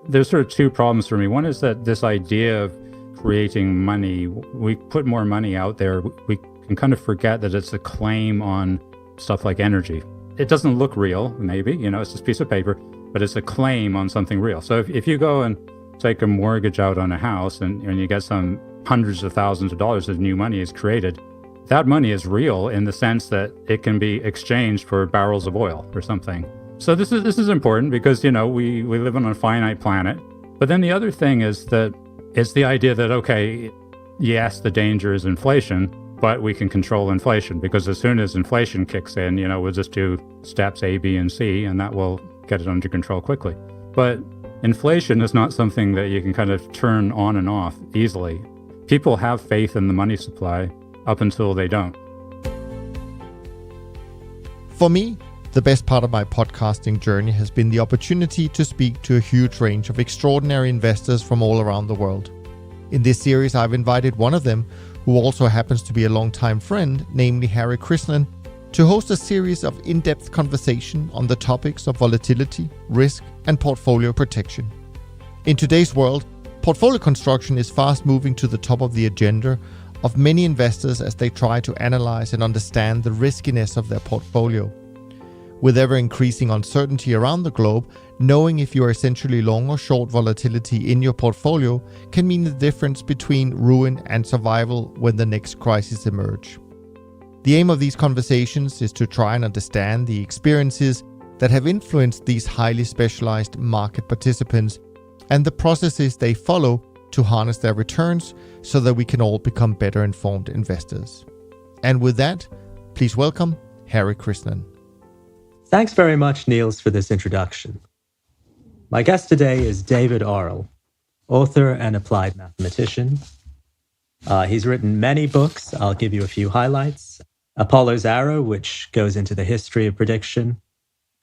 there's sort of two problems for me. One is that this idea of creating money, we put more money out there, we can kind of forget that it's a claim on stuff like energy. It doesn't look real, maybe, it's just a piece of paper, but it's a claim on something real. So if you go and take a mortgage out on a house and you get some hundreds of thousands of dollars of new money is created, that money is real in the sense that it can be exchanged for barrels of oil or something. So this is important because, we live on a finite planet. But then the other thing is that it's the idea that, okay, yes, the danger is inflation, but we can control inflation because as soon as inflation kicks in, we'll just do steps A, B, and C, and that will get it under control quickly. But inflation is not something that you can kind of turn on and off easily. People have faith in the money supply up until they don't. For me, the best part of my podcasting journey has been the opportunity to speak to a huge range of extraordinary investors from all around the world. In this series, I've invited one of them, who also happens to be a longtime friend, namely Harry Krishnan, to host a series of in-depth conversation on the topics of volatility, risk, and portfolio protection. In today's world, portfolio construction is fast moving to the top of the agenda of many investors as they try to analyze and understand the riskiness of their portfolio. With ever-increasing uncertainty around the globe, knowing if you are essentially long or short volatility in your portfolio can mean the difference between ruin and survival when the next crisis emerge. The aim of these conversations is to try and understand the experiences that have influenced these highly specialized market participants and the processes they follow to harness their returns so that we can all become better informed investors. And with that, please welcome Harry Krishnan. Thanks very much, Niels, for this introduction. My guest today is David Orrell, author and applied mathematician. He's written many books. I'll give you a few highlights. Apollo's Arrow, which goes into the history of prediction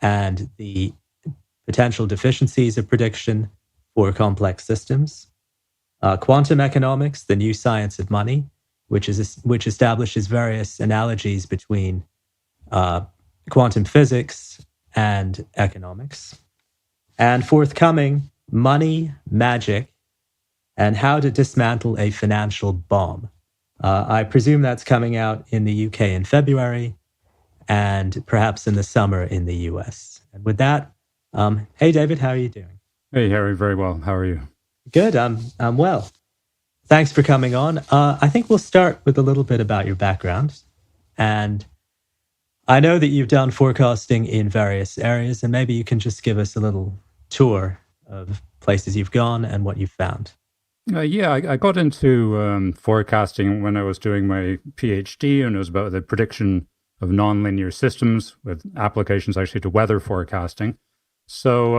and the potential deficiencies of prediction for complex systems. Quantum Economics, the New Science of Money, which establishes various analogies between quantum physics and economics. And forthcoming, Money, Magic, and How to Dismantle a Financial Bomb. I presume that's coming out in the UK in February and perhaps in the summer in the US. And with that, hey, David, how are you doing? Hey, Harry, very well. How are you? Good, I'm well. Thanks for coming on. I think we'll start with a little bit about your background. And I know that you've done forecasting in various areas, and maybe you can just give us a little tour of places you've gone and what you've found. I got into forecasting when I was doing my PhD, and it was about the prediction of nonlinear systems with applications actually to weather forecasting. So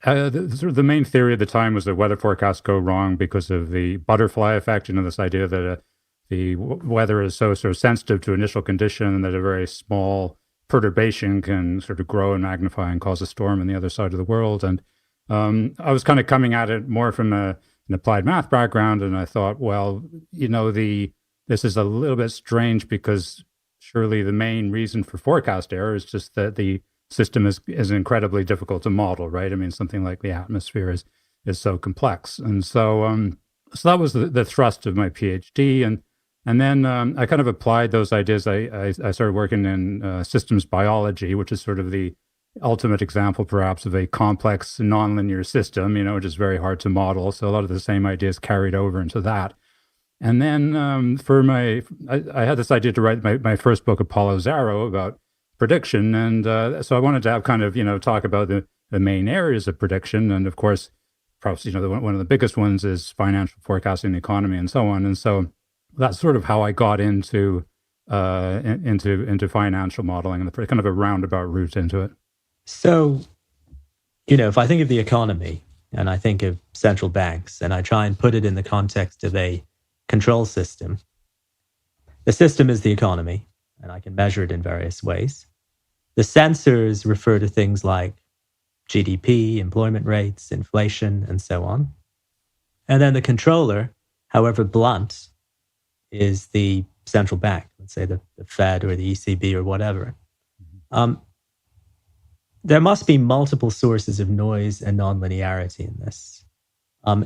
the main theory at the time was that weather forecasts go wrong because of the butterfly effect, this idea that the weather is so sort of sensitive to initial condition that a very small perturbation can sort of grow and magnify and cause a storm on the other side of the world. And I was kind of coming at it more from an applied math background, and I thought, well, this is a little bit strange because surely the main reason for forecast error is just that the system is incredibly difficult to model, right? I mean, something like the atmosphere is so complex. And so that was the thrust of my PhD. And then I kind of applied those ideas. I started working in systems biology, which is sort of the ultimate example, perhaps, of a complex nonlinear system, which is very hard to model. So a lot of the same ideas carried over into that. And then I had this idea to write my first book, Apollo's Arrow, about prediction. And so I wanted to have kind of, talk about the main areas of prediction. And of course, perhaps, one of the biggest ones is financial forecasting, the economy, and so on. And so that's sort of how I got into financial modeling and kind of a roundabout route into it. So, if I think of the economy and I think of central banks and I try and put it in the context of a control system, the system is the economy, and I can measure it in various ways. The sensors refer to things like GDP, employment rates, inflation, and so on. And then the controller, however blunt, is the central bank, let's say the Fed or the ECB or whatever. there must be multiple sources of noise and nonlinearity in this.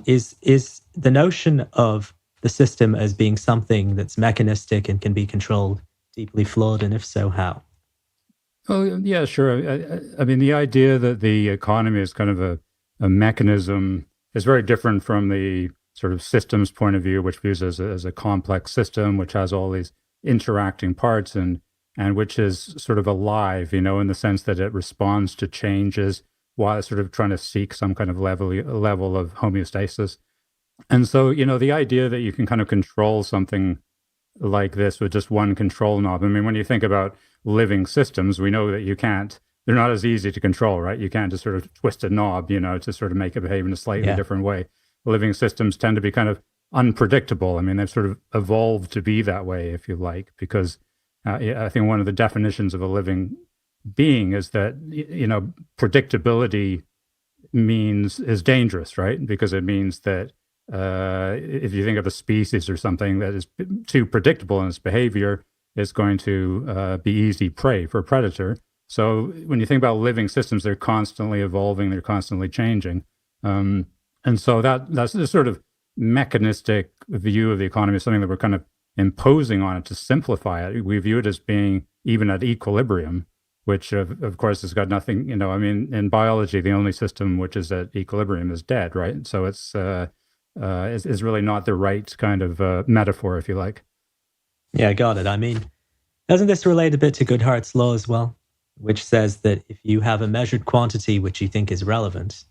Is the notion of the system as being something that's mechanistic and can be controlled deeply flawed, and if so, how? Oh, yeah, sure. I mean, the idea that the economy is kind of a mechanism is very different from the sort of systems point of view, which views as a complex system, which has all these interacting parts and which is sort of alive, in the sense that it responds to changes while sort of trying to seek some kind of level of homeostasis. And so, the idea that you can kind of control something like this with just one control knob. I mean, when you think about living systems, we know that you can't, they're not as easy to control, right? You can't just sort of twist a knob, to sort of make it behave in a slightly different way. Living systems tend to be kind of unpredictable. I mean, they've sort of evolved to be that way, if you like, because I think one of the definitions of a living being is that, predictability is dangerous, right? Because it means that if you think of a species or something that is too predictable in its behavior, it's going to be easy prey for a predator. So when you think about living systems, they're constantly evolving, they're constantly changing. And so that's the sort of mechanistic view of the economy, is something that we're kind of imposing on it to simplify it. We view it as being even at equilibrium, which of course has got nothing, I mean, in biology, the only system which is at equilibrium is dead, right? So it's is really not the right kind of metaphor, if you like. Yeah, got it. I mean, doesn't this relate a bit to Goodhart's law as well, which says that if you have a measured quantity which you think is relevant,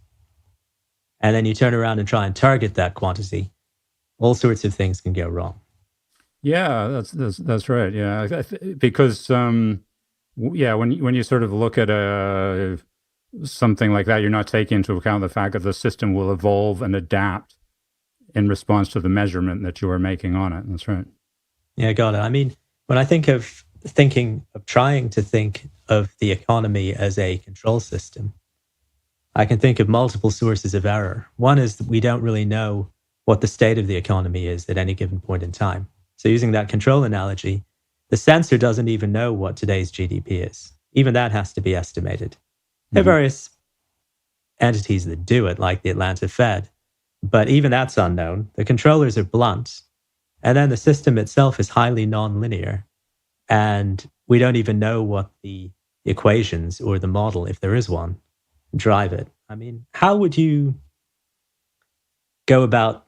and then you turn around and try and target that quantity, all sorts of things can go wrong. Yeah, that's right. Yeah, because when you sort of look at something like that, you're not taking into account the fact that the system will evolve and adapt in response to the measurement that you are making on it. That's right. Yeah, got it. I mean, when I think of trying to think of the economy as a control system, I can think of multiple sources of error. One is that we don't really know what the state of the economy is at any given point in time. So using that control analogy, the censor doesn't even know what today's GDP is. Even that has to be estimated. There are various entities that do it, like the Atlanta Fed, but even that's unknown. The controllers are blunt, and then the system itself is highly nonlinear, and we don't even know what the equations or the model, if there is one, drive it. I mean, how would you go about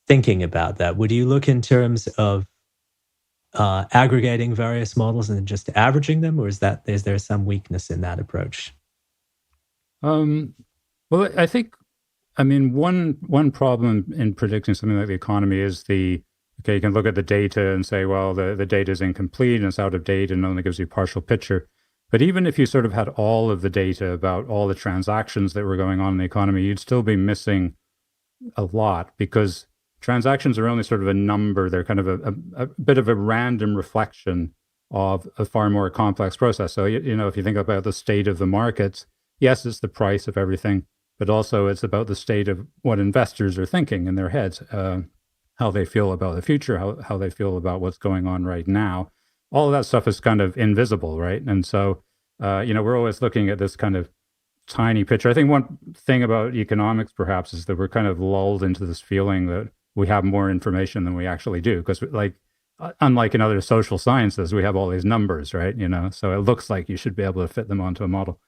thinking about that? Would you look in terms of aggregating various models and just averaging them, or is there some weakness in that approach? Well, I think, one problem in predicting something like the economy is you can look at the data and say, well, the data is incomplete and it's out of date and only gives you a partial picture. But even if you sort of had all of the data about all the transactions that were going on in the economy, you'd still be missing a lot, because transactions are only sort of a number. They're kind of a bit of a random reflection of a far more complex process. So, if you think about the state of the markets, yes, it's the price of everything, but also it's about the state of what investors are thinking in their heads, how they feel about the future, how they feel about what's going on right now. All of that stuff is kind of invisible, right? And so, we're always looking at this kind of tiny picture. I think one thing about economics, perhaps, is that we're kind of lulled into this feeling that we have more information than we actually do. Because, unlike in other social sciences, we have all these numbers, right? So it looks like you should be able to fit them onto a model.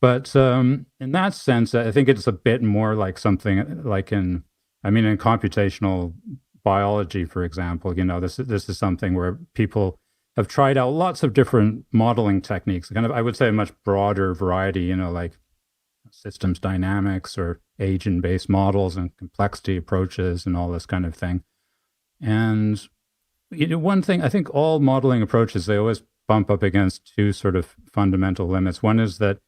But in that sense, I think it's a bit more like something like in computational biology, for example. This is something where people have tried out lots of different modeling techniques, kind of, I would say, a much broader variety, like systems dynamics or agent-based models and complexity approaches and all this kind of thing. And one thing, I think all modeling approaches, they always bump up against two sort of fundamental limits. One is that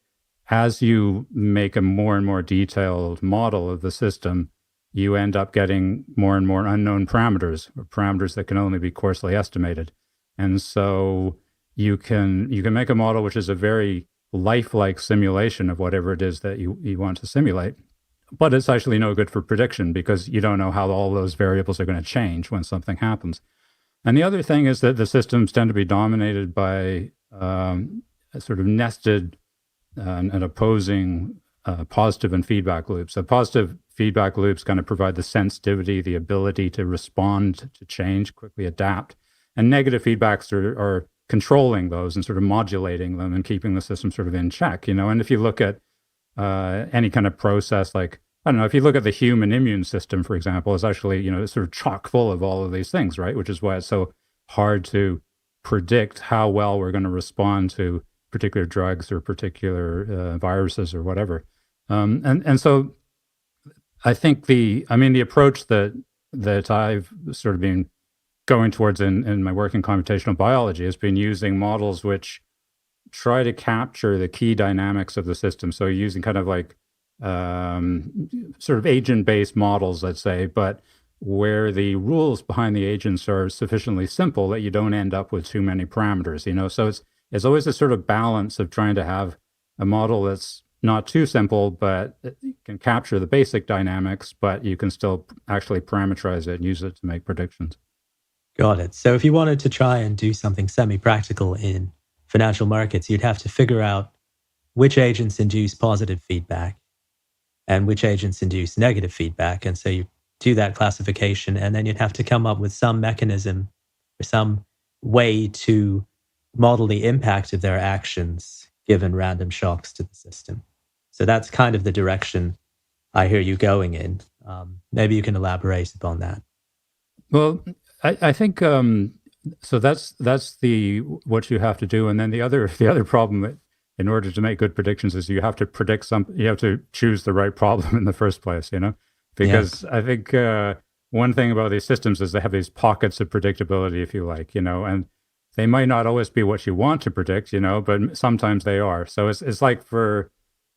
as you make a more and more detailed model of the system, you end up getting more and more unknown parameters, or parameters that can only be coarsely estimated. And so you can make a model which is a very lifelike simulation of whatever it is that you want to simulate, but it's actually no good for prediction, because you don't know how all those variables are going to change when something happens. And the other thing is that the systems tend to be dominated by a sort of nested and opposing positive and feedback loops. So positive feedback loops kind of provide the sensitivity, the ability to respond to change, quickly adapt. And negative feedbacks are controlling those and sort of modulating them and keeping the system sort of in check, And if you look at any kind of process, like, I don't know, if you look at the human immune system, for example, it's actually, it's sort of chock full of all of these things, right? Which is why it's so hard to predict how well we're going to respond to particular drugs or particular viruses or whatever. And so I think the approach that I've sort of been going towards in my work in computational biology has been using models which try to capture the key dynamics of the system. So using kind of like sort of agent-based models, let's say, but where the rules behind the agents are sufficiently simple that you don't end up with too many parameters, So it's always a sort of balance of trying to have a model that's not too simple, but it can capture the basic dynamics, but you can still actually parameterize it and use it to make predictions. Got it. So if you wanted to try and do something semi-practical in financial markets, you'd have to figure out which agents induce positive feedback and which agents induce negative feedback. And so you do that classification, and then you'd have to come up with some mechanism or some way to model the impact of their actions given random shocks to the system. So that's kind of the direction I hear you going in. Maybe you can elaborate upon that. Well, I think so. That's what you have to do, and then the other problem that, in order to make good predictions, is you have to predict something. You have to choose the right problem in the first place. Because I think one thing about these systems is they have these pockets of predictability, if you like, and they might not always be what you want to predict, but sometimes they are. So it's like for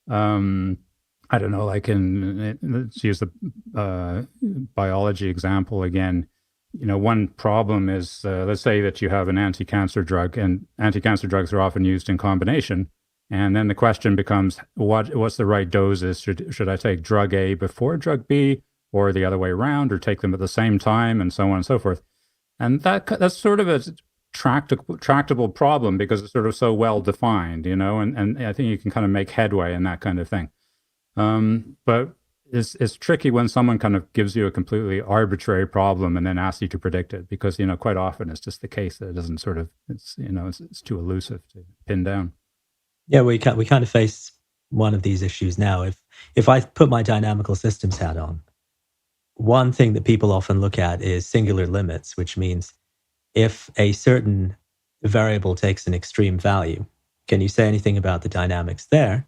I don't know, like let's use the biology example again. One problem is, let's say that you have an anti-cancer drug, and anti-cancer drugs are often used in combination. And then the question becomes, what's the right doses? Should I take drug A before drug B, or the other way around, or take them at the same time, and so on and so forth? And that's sort of a tractable problem because it's sort of so well defined, and I think you can kind of make headway in that kind of thing. But it's tricky when someone kind of gives you a completely arbitrary problem and then asks you to predict it, because quite often it's just the case that it doesn't sort of it's too elusive to pin down. Yeah, we kind of face one of these issues now. If I put my dynamical systems hat on, one thing that people often look at is singular limits, which means if a certain variable takes an extreme value, can you say anything about the dynamics there?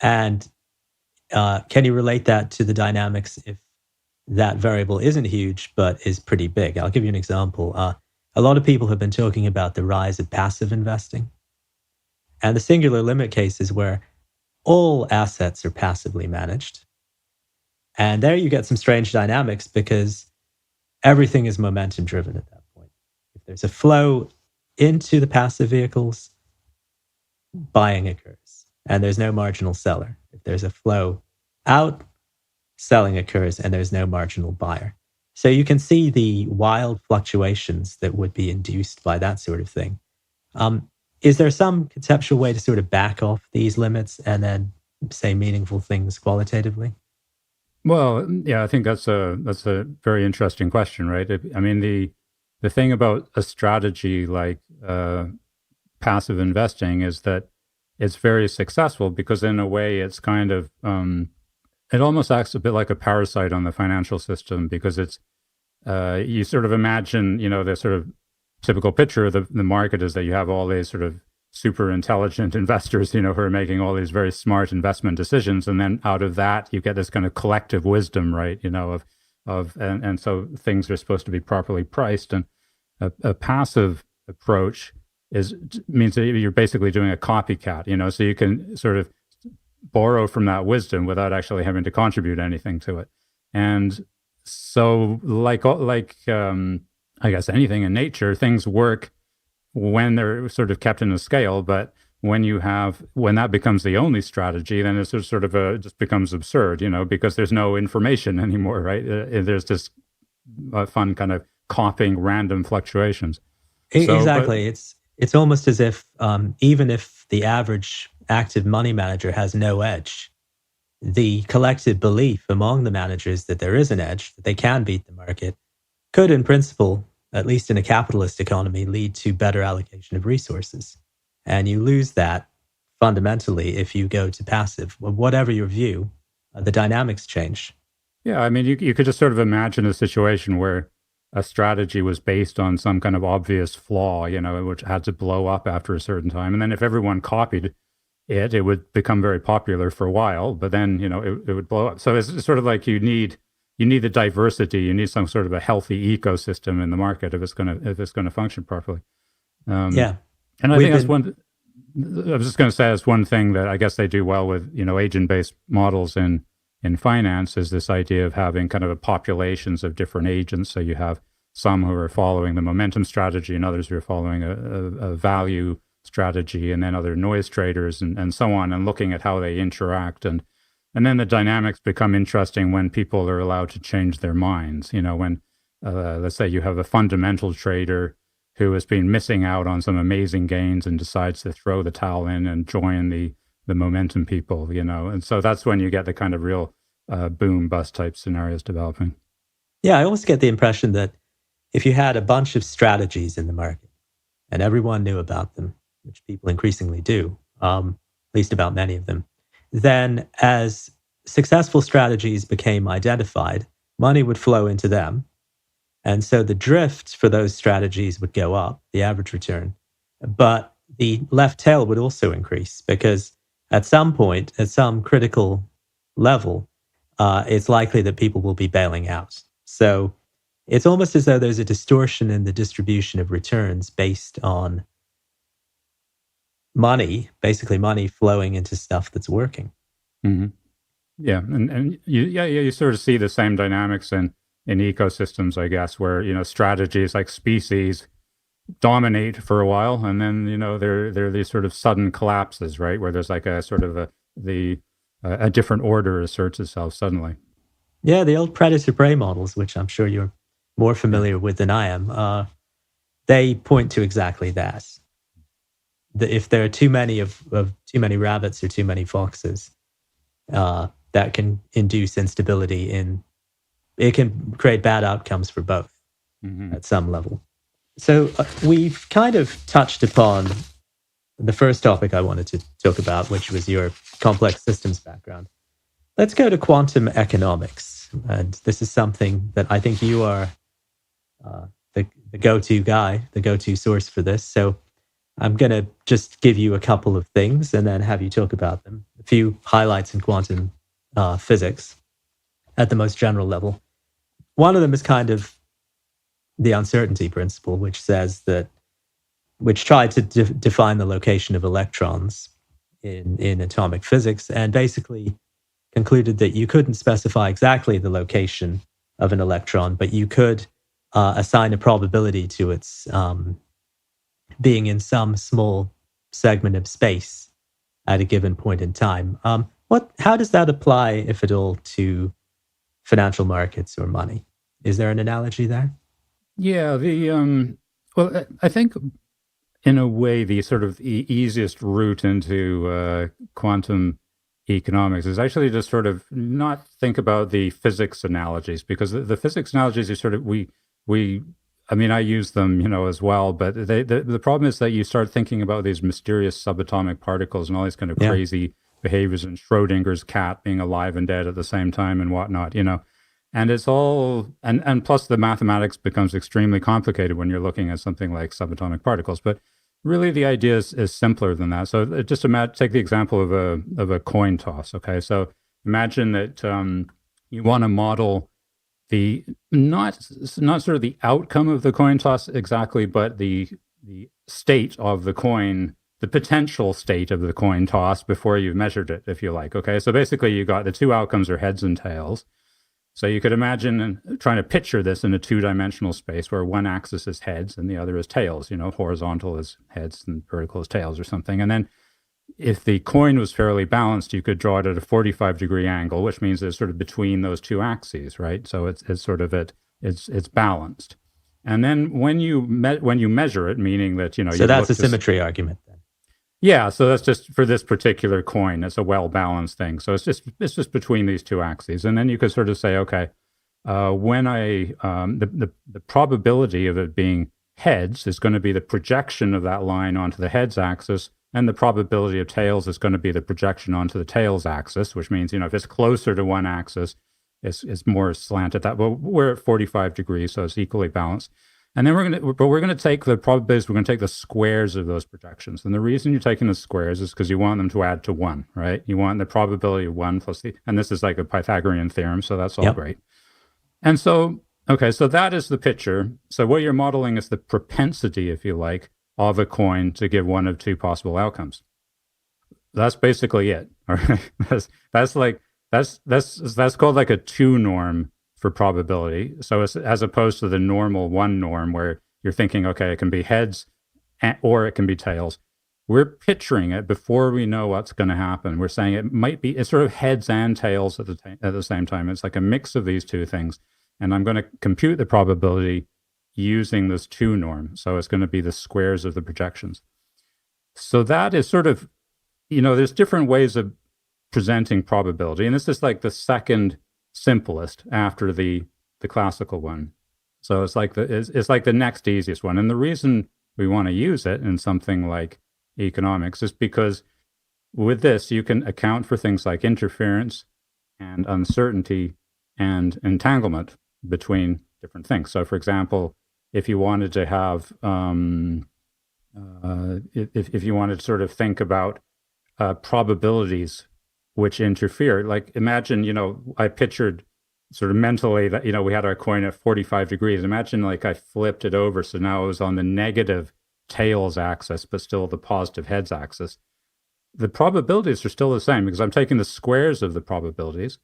And can you relate that to the dynamics if that variable isn't huge but is pretty big? I'll give you an example. A lot of people have been talking about the rise of passive investing. And the singular limit case is where all assets are passively managed. And there you get some strange dynamics because everything is momentum driven at that point. If there's a flow into the passive vehicles, buying occurs, and there's no marginal seller. If there's a flow out, selling occurs, and there's no marginal buyer. So you can see the wild fluctuations that would be induced by that sort of thing. Is there some conceptual way to sort of back off these limits and then say meaningful things qualitatively? Well, yeah, I think that's a very interesting question, right? The thing about a strategy like passive investing is that it's very successful because in a way it's kind of it almost acts a bit like a parasite on the financial system, because it's you sort of imagine, the sort of typical picture of the market is that you have all these sort of super intelligent investors, who are making all these very smart investment decisions. And then out of that, you get this kind of collective wisdom, right? And so things are supposed to be properly priced. And a passive approach means that you're basically doing a copycat, so you can sort of borrow from that wisdom without actually having to contribute anything to it. And so I guess anything in nature, things work when they're sort of kept in a scale, but when that becomes the only strategy, then it's sort of just becomes absurd, because there's no information anymore, right? There's just fun kind of copying random fluctuations. Exactly. It's almost as if even if the average active money manager has no edge. The collective belief among the managers that there is an edge, that they can beat the market, could in principle, at least in a capitalist economy, lead to better allocation of resources. And you lose that fundamentally if you go to passive. Whatever your view, the dynamics change. Yeah, I mean, you could just sort of imagine a situation where a strategy was based on some kind of obvious flaw, which had to blow up after a certain time. And then if everyone copied it would become very popular for a while, but then, it would blow up. So it's sort of like you need the diversity. You need some sort of a healthy ecosystem in the market if it's going to function properly. Yeah. And I think that's one, I was just going to say that's one thing that I guess they do well with, agent-based models in finance is this idea of having kind of a populations of different agents. So you have some who are following the momentum strategy and others who are following a value strategy, and then other noise traders and so on, and looking at how they interact. And then the dynamics become interesting when people are allowed to change their minds. When, let's say you have a fundamental trader who has been missing out on some amazing gains and decides to throw the towel in and join the momentum people, and so that's when you get the kind of real boom bust type scenarios developing. Yeah, I always get the impression that if you had a bunch of strategies in the market and everyone knew about them, which people increasingly do, at least about many of them, then as successful strategies became identified, money would flow into them. And so the drift for those strategies would go up, the average return. But the left tail would also increase because at some point, at some critical level, it's likely that people will be bailing out. So it's almost as though there's a distortion in the distribution of returns based on money, basically money flowing into stuff that's working. Mm-hmm. Yeah, and you sort of see the same dynamics in ecosystems, I guess, where strategies like species dominate for a while, and then there are these sort of sudden collapses, right, where there's like a sort of a different order asserts itself suddenly. Yeah, the old predator-prey models, which I'm sure you're more familiar with than I am, they point to exactly that. If there are too many of too many rabbits or too many foxes, that can induce instability it can create bad outcomes for both at some level. So we've kind of touched upon the first topic I wanted to talk about, which was your complex systems background. Let's go to quantum economics. And this is something that I think you are the go-to guy, the go-to source for this. So I'm going to just give you a couple of things and then have you talk about them. A few highlights in quantum physics at the most general level. One of them is kind of the uncertainty principle, which tried to define the location of electrons in atomic physics, and basically concluded that you couldn't specify exactly the location of an electron, but you could assign a probability to its being in some small segment of space at a given point in time. How does that apply, if at all, to financial markets or money? Is there an analogy there? Yeah, well, I think in a way the sort of easiest route into quantum economics is actually to sort of not think about the physics analogies, because the physics analogies are sort of I use them, as well, but the problem is that you start thinking about these mysterious subatomic particles and all these kind of crazy behaviors, and Schrodinger's cat being alive and dead at the same time and whatnot, and it's all, and plus the mathematics becomes extremely complicated when you're looking at something like subatomic particles. But really the idea is simpler than that. So just take the example of a coin toss. Okay, so imagine that you want to model the not sort of the outcome of the coin toss exactly, but the state of the coin, the potential state of the coin toss before you've measured it, if you like. Okay, so basically you got the two outcomes are heads and tails. So you could imagine trying to picture this in a two-dimensional space where one axis is heads and the other is tails. Horizontal is heads and vertical is tails or something. And then if the coin was fairly balanced, you could draw it at a 45-degree angle, which means it's sort of between those two axes, right? So it's sort of it's balanced. And then when you measure it, meaning that so that's a symmetry argument then. Yeah, so that's just for this particular coin. It's a well-balanced thing. So it's just between these two axes. And then you could sort of say, okay, when the probability of it being heads is going to be the projection of that line onto the heads axis, and the probability of tails is going to be the projection onto the tails axis, which means, if it's closer to one axis, it's more slanted. That, well, we're at 45 degrees, so it's equally balanced. And then we're going to take the probabilities, we're going to take the squares of those projections. And the reason you're taking the squares is because you want them to add to 1, right? You want the probability of 1 plus and this is like a Pythagorean theorem, so that's all great. And so, okay, so that is the picture. So what you're modeling is the propensity, if you like, of a coin to give one of two possible outcomes. That's basically it. All right, that's called like a 2 norm for probability. So it's, as opposed to the normal 1 norm where you're thinking, okay, it can be heads or it can be tails. We're picturing it before we know what's going to happen. We're saying it's sort of heads and tails at the same time. It's like a mix of these two things. And I'm going to compute the probability using this 2 norm. So it's going to be the squares of the projections. So that is sort of, there's different ways of presenting probability. And this is like the second simplest after the classical one. So it's like the next easiest one. And the reason we want to use it in something like economics is because with this, you can account for things like interference and uncertainty and entanglement between different things. So for example, if you wanted to have, if you wanted to sort of think about probabilities which interfere, like imagine, I pictured sort of mentally that, we had our coin at 45 degrees. Imagine like I flipped it over. So now it was on the negative tails axis, but still the positive heads axis. The probabilities are still the same because I'm taking the squares of the probabilities,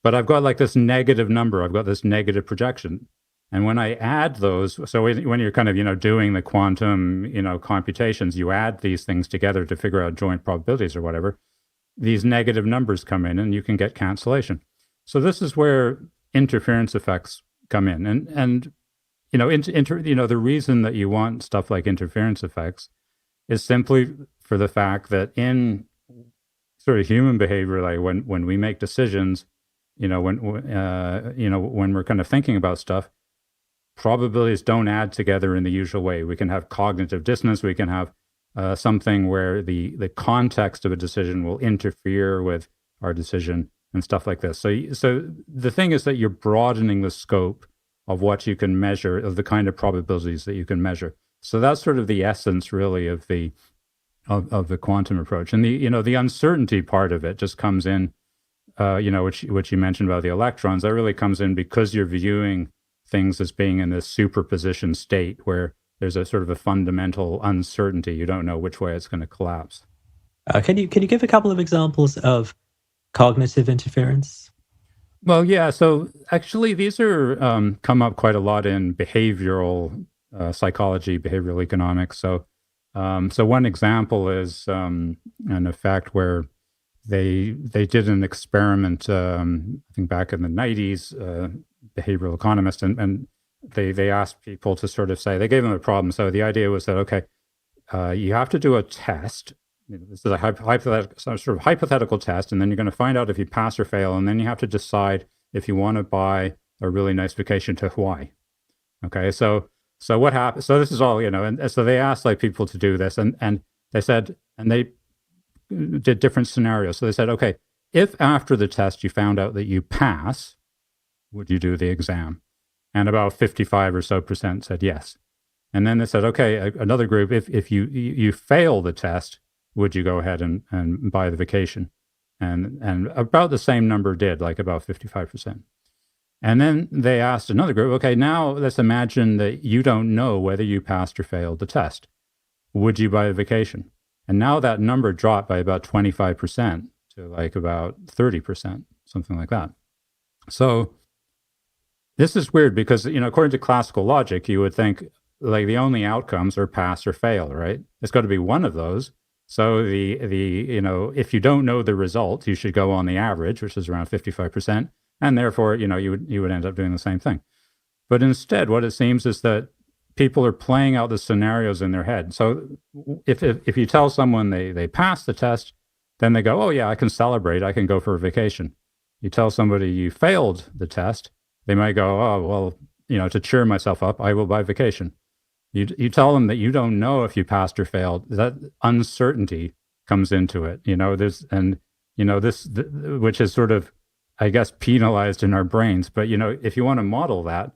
but I've got like this negative number. I've got this negative projection. And when I add those, so when you're kind of, doing the quantum, computations, you add these things together to figure out joint probabilities or whatever, these negative numbers come in and you can get cancellation. So this is where interference effects come in. And the reason that you want stuff like interference effects is simply for the fact that in sort of human behavior, like when we make decisions, when we're kind of thinking about stuff, probabilities don't add together in the usual way. We can have cognitive dissonance. We can have something where the context of a decision will interfere with our decision and stuff like this. So the thing is that you're broadening the scope of what you can measure, of the kind of probabilities that you can measure. So that's sort of the essence, really, of the quantum approach. And the uncertainty part of it just comes in, which you mentioned about the electrons. That really comes in because you're viewing things as being in this superposition state where there's a sort of a fundamental uncertainty. You don't know which way it's going to collapse. Can you give a couple of examples of cognitive interference? Well, yeah. So actually, these are come up quite a lot in behavioral psychology, behavioral economics. So one example is an effect where they did an experiment, I think back in the 90s, behavioral economists, and they asked people to sort of say, they gave them a problem. So the idea was that, okay, you have to do a test. This is a hypothetical test, and then you're going to find out if you pass or fail, and then you have to decide if you want to buy a really nice vacation to Hawaii. Okay, so what happened? So this is all, and so they asked like people to do this, and they said, and they did different scenarios. So they said, okay, if after the test you found out that you pass, would you do the exam? And about 55 or so % said yes. And then they said, okay, another group, if you fail the test, would you go ahead and buy the vacation? And about the same number did, like about 55%. And then they asked another group, okay, now let's imagine that you don't know whether you passed or failed the test. Would you buy the vacation? And now that number dropped by about 25% to like about 30%, something like that. So this is weird because, according to classical logic, you would think like the only outcomes are pass or fail, right? It's got to be one of those. So if you don't know the result, you should go on the average, which is around 55%, and therefore, you would end up doing the same thing. But instead, what it seems is that people are playing out the scenarios in their head. So if you tell someone they pass the test, then they go, oh yeah, I can celebrate, I can go for a vacation. You tell somebody you failed the test, they might go, oh, well, to cheer myself up, I will buy vacation. You tell them that you don't know if you passed or failed, that uncertainty comes into it, which is sort of, I guess, penalized in our brains. But, if you want to model that,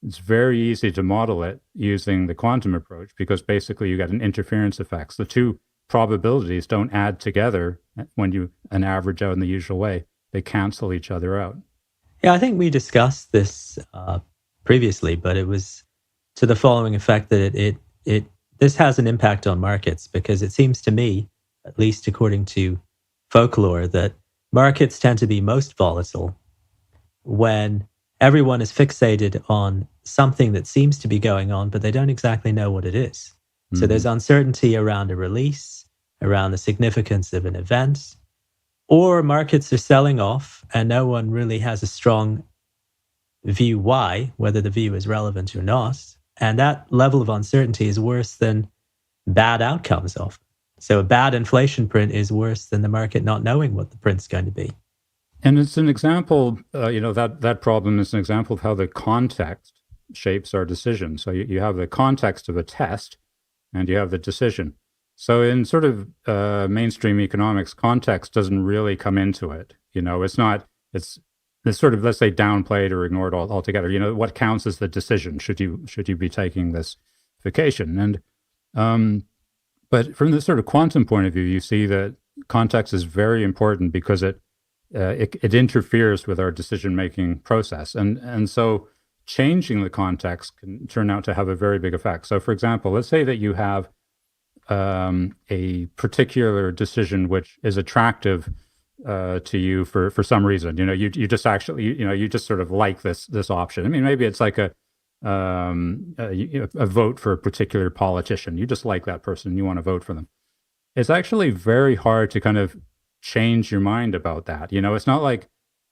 it's very easy to model it using the quantum approach, because basically you get an interference effects. The two probabilities don't add together when you an average out in the usual way. They cancel each other out. Yeah, I think we discussed this previously, but it was to the following effect that this has an impact on markets, because it seems to me, at least according to folklore, that markets tend to be most volatile when everyone is fixated on something that seems to be going on, but they don't exactly know what it is. Mm-hmm. So there's uncertainty around a release, around the significance of an event, or markets are selling off and no one really has a strong view why, whether the view is relevant or not. And that level of uncertainty is worse than bad outcomes often. So a bad inflation print is worse than the market not knowing what the print's going to be. And it's an example, that problem is an example of how the context shapes our decision. So you have the context of a test and you have the decision. So in sort of mainstream economics, context doesn't really come into it. It's sort of, let's say, downplayed or ignored altogether. What counts as the decision? Should you be taking this vacation? And but from the sort of quantum point of view, you see that context is very important because it interferes with our decision-making process. And so changing the context can turn out to have a very big effect. So for example, let's say that you have a particular decision which is attractive to you for some reason. You just actually, you just sort of like this option. I mean, maybe it's like a vote for a particular politician. You just like that person, you want to vote for them. It's actually very hard to kind of change your mind about that. It's not like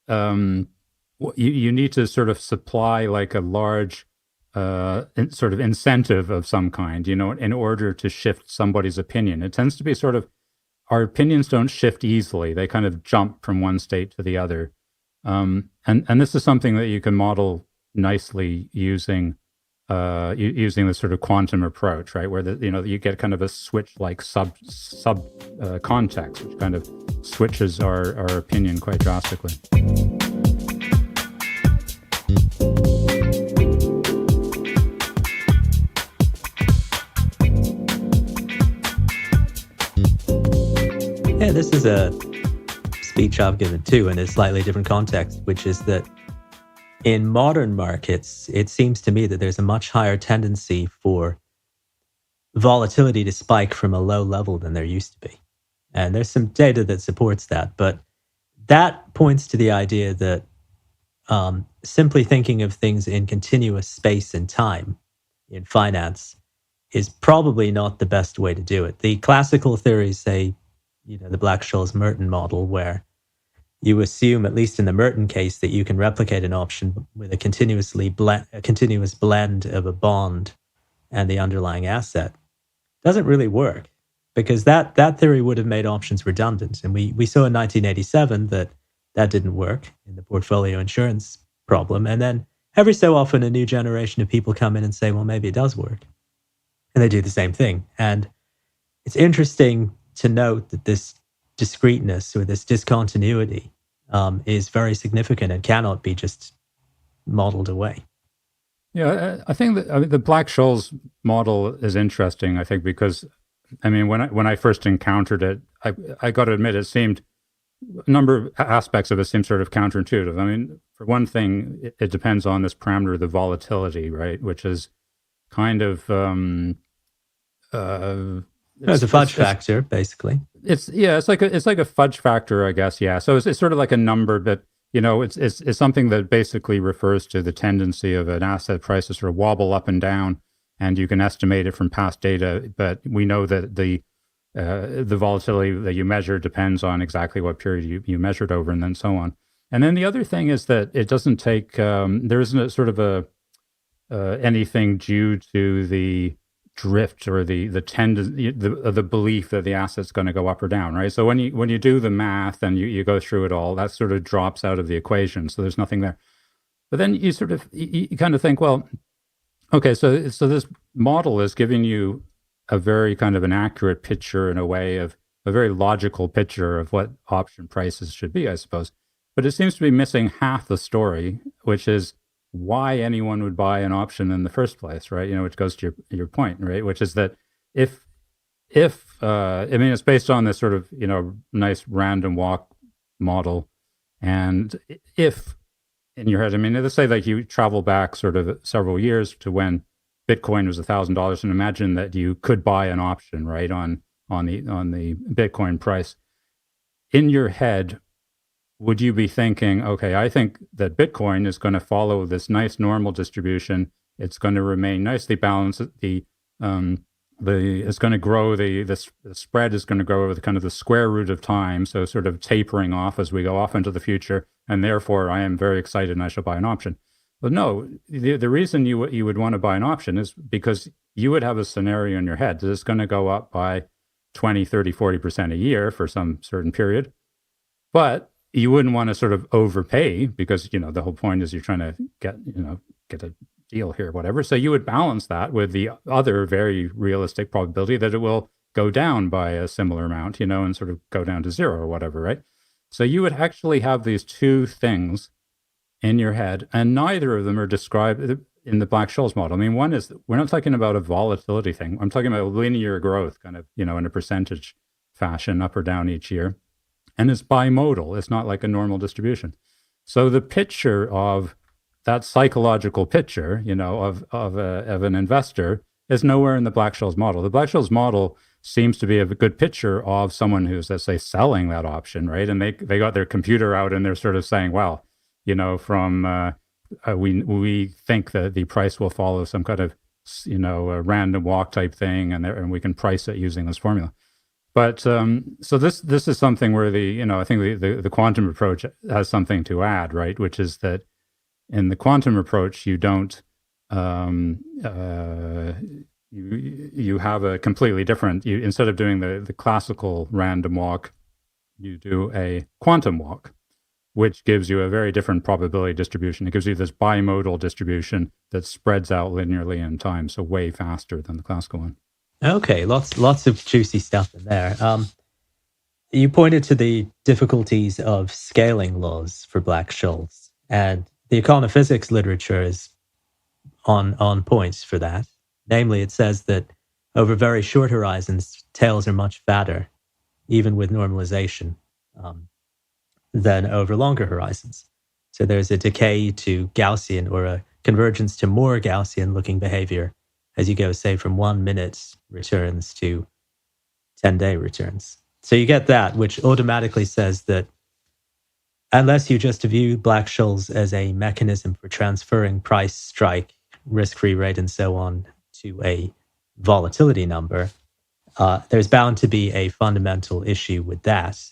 you need to sort of supply like a large sort of incentive of some kind, in order to shift somebody's opinion. It tends to be sort of, our opinions don't shift easily. They kind of jump from one state to the other. And this is something that you can model nicely using this sort of quantum approach, right? Where you get kind of a switch like sub context, which kind of switches our opinion quite drastically. Yeah, this is a speech I've given too in a slightly different context, which is that in modern markets, it seems to me that there's a much higher tendency for volatility to spike from a low level than there used to be. And there's some data that supports that. But that points to the idea that simply thinking of things in continuous space and time in finance is probably not the best way to do it. The classical theories say, the Black-Scholes-Merton model, where you assume, at least in the Merton case, that you can replicate an option with a continuous blend of a bond and the underlying asset. Doesn't really work, because that theory would have made options redundant. And we saw in 1987 that didn't work in the portfolio insurance problem. And then every so often a new generation of people come in and say, well, maybe it does work. And they do the same thing. And it's interesting to note that this discreteness or this discontinuity is very significant and cannot be just modeled away. Yeah, I think that the Black-Scholes model is interesting, I think, because, when I first encountered it, I got to admit, it seemed, a number of aspects of it seemed sort of counterintuitive. For one thing, it depends on this parameter, the volatility, right, which is kind of... it's a fudge factor, basically. It's like a fudge factor, I guess. Yeah. So it's sort of like a number, but it's something that basically refers to the tendency of an asset price to sort of wobble up and down, and you can estimate it from past data. But we know that the volatility that you measure depends on exactly what period you measured over, and then so on. And then the other thing is that it doesn't take. There isn't a sort of anything due to the drift or the tendency, the belief that the asset's going to go up or down, right? So when you do the math and you go through it all, that sort of drops out of the equation. So there's nothing there. But then you sort of you kind of think, well, okay, so this model is giving you a very kind of an accurate picture in a way of a very logical picture of what option prices should be, I suppose. But it seems to be missing half the story, which is why anyone would buy an option in the first place, right? Which goes to your point, right? Which is that if I mean, it's based on this sort of nice random walk model, and if in your head, I mean, let's say like you travel back sort of several years to when Bitcoin was $1,000, and imagine that you could buy an option, right, on the Bitcoin price. In your head, would you be thinking, okay, I think that Bitcoin is going to follow this nice normal distribution. It's going to remain nicely balanced. It's going to grow. The spread is going to grow over the kind of the square root of time, so sort of tapering off as we go off into the future. And therefore, I am very excited and I shall buy an option. But no, the reason you would want to buy an option is because you would have a scenario in your head that it's going to go up by 20, 30, 40% a year for some certain period. But you wouldn't want to sort of overpay because, the whole point is you're trying to get a deal here, whatever. So you would balance that with the other very realistic probability that it will go down by a similar amount, and sort of go down to zero or whatever, right? So you would actually have these two things in your head, and neither of them are described in the Black-Scholes model. I mean, one is, we're not talking about a volatility thing. I'm talking about linear growth, kind of, in a percentage fashion, up or down each year. And it's bimodal. It's not like a normal distribution. So the picture of that psychological picture, of an investor is nowhere in the Black-Scholes model. The Black-Scholes model seems to be a good picture of someone who's, let's say, selling that option, right? And they got their computer out and they're sort of saying, well, from we think that the price will follow some kind of a random walk type thing, and we can price it using this formula. But so this is something where I think the quantum approach has something to add, right? Which is that in the quantum approach, you don't you have a completely different. Instead of doing the classical random walk, you do a quantum walk, which gives you a very different probability distribution. It gives you this bimodal distribution that spreads out linearly in time, so way faster than the classical one. Okay, lots of juicy stuff in there. You pointed to the difficulties of scaling laws for Black-Scholes, and the econophysics literature is on point for that. Namely, it says that over very short horizons, tails are much fatter, even with normalization, than over longer horizons. So there's a decay to Gaussian, or a convergence to more Gaussian-looking behavior as you go, say, from 1 minute returns to 10-day returns. So you get that, which automatically says that unless you just view Black-Scholes as a mechanism for transferring price, strike, risk-free rate, and so on to a volatility number, there's bound to be a fundamental issue with that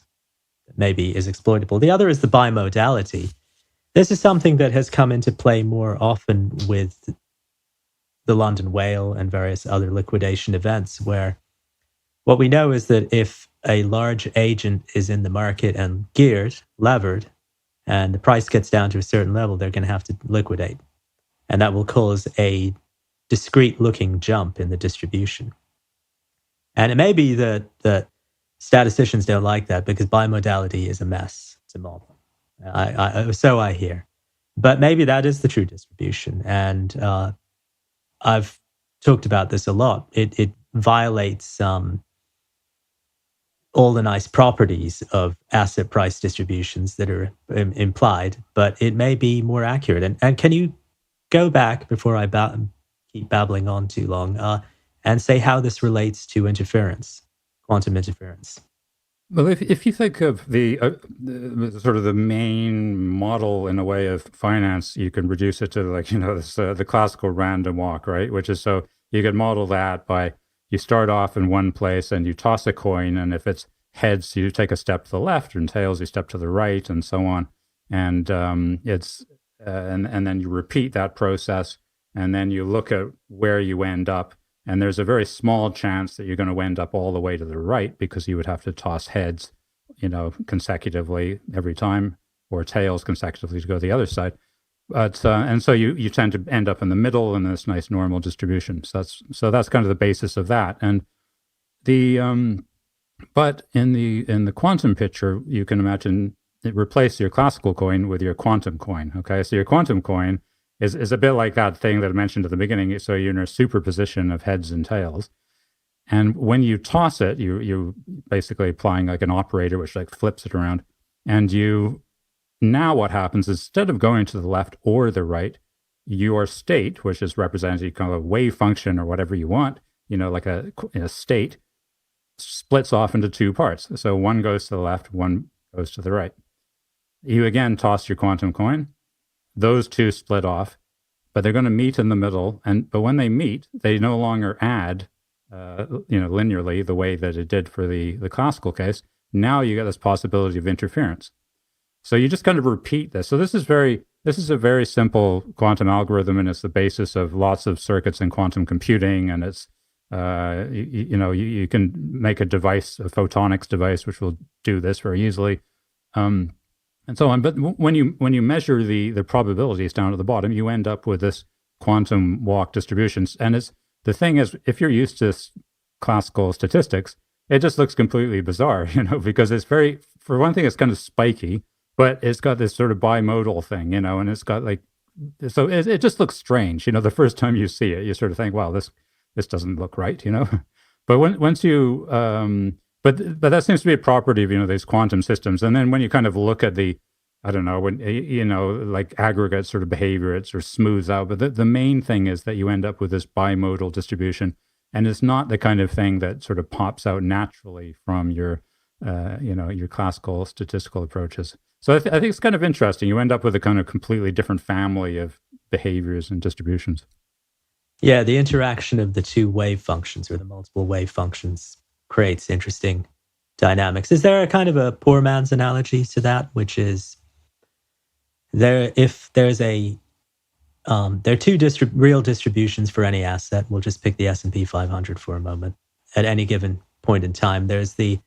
maybe is exploitable. The other is the bimodality. This is something that has come into play more often with the London whale and various other liquidation events, where what we know is that if a large agent is in the market and geared, levered, and the price gets down to a certain level, they're going to have to liquidate. And that will cause a discrete-looking jump in the distribution. And it may be that statisticians don't like that because bimodality is a mess to model. So I hear. But maybe that is the true distribution. And I've talked about this a lot. It violates all the nice properties of asset price distributions that are implied, but it may be more accurate. And can you go back, before I keep babbling on too long, and say how this relates to interference, quantum interference? Well, if you think of the sort of the main model in a way of finance, you can reduce it to this the classical random walk, right? Which is, so you can model that by, you start off in one place and you toss a coin, and if it's heads, you take a step to the left, and tails, you step to the right, and so on. And and then you repeat that process and then you look at where you end up, and there's a very small chance that you're going to end up all the way to the right, because you would have to toss heads, consecutively every time, or tails consecutively to go the other side. But and so you tend to end up in the middle in this nice normal distribution. So that's kind of the basis of that. And the but in the quantum picture, you can imagine replace your classical coin with your quantum coin. Okay, so your quantum coin is a bit like that thing that I mentioned at the beginning. So you're in a superposition of heads and tails. And when you toss it, you basically applying like an operator, which like flips it around. And now what happens is, instead of going to the left or the right, your state, which is represented kind of a wave function or whatever you want, like a state, splits off into two parts. So one goes to the left, one goes to the right. You again toss your quantum coin. Those two split off, but they're going to meet in the middle. But when they meet, they no longer add linearly the way that it did for the classical case. Now you get this possibility of interference. So you just kind of repeat this. So this is a very simple quantum algorithm, and it's the basis of lots of circuits in quantum computing. And it's you can make a device, a photonics device, which will do this very easily, and so on. But when you measure the probabilities down at the bottom, you end up with this quantum walk distributions. And the thing is, if you're used to classical statistics, it just looks completely bizarre, because it's for one thing, it's kind of spiky, but it's got this sort of bimodal thing, and it's got so it just looks strange. The first time you see it, you sort of think, wow, this doesn't look right, But once you, but that seems to be a property of, these quantum systems. And then when you kind of look at like aggregate sort of behavior, it sort of smooths out. But the main thing is that you end up with this bimodal distribution, and it's not the kind of thing that sort of pops out naturally from your classical statistical approaches. So I think it's kind of interesting. You end up with a kind of completely different family of behaviors and distributions. Yeah, the interaction of the two wave functions, or the multiple wave functions, creates interesting dynamics. Is there a kind of a poor man's analogy to that, which is there are two real distributions for any asset. We'll just pick the S&P 500 for a moment. At any given point in time, there's the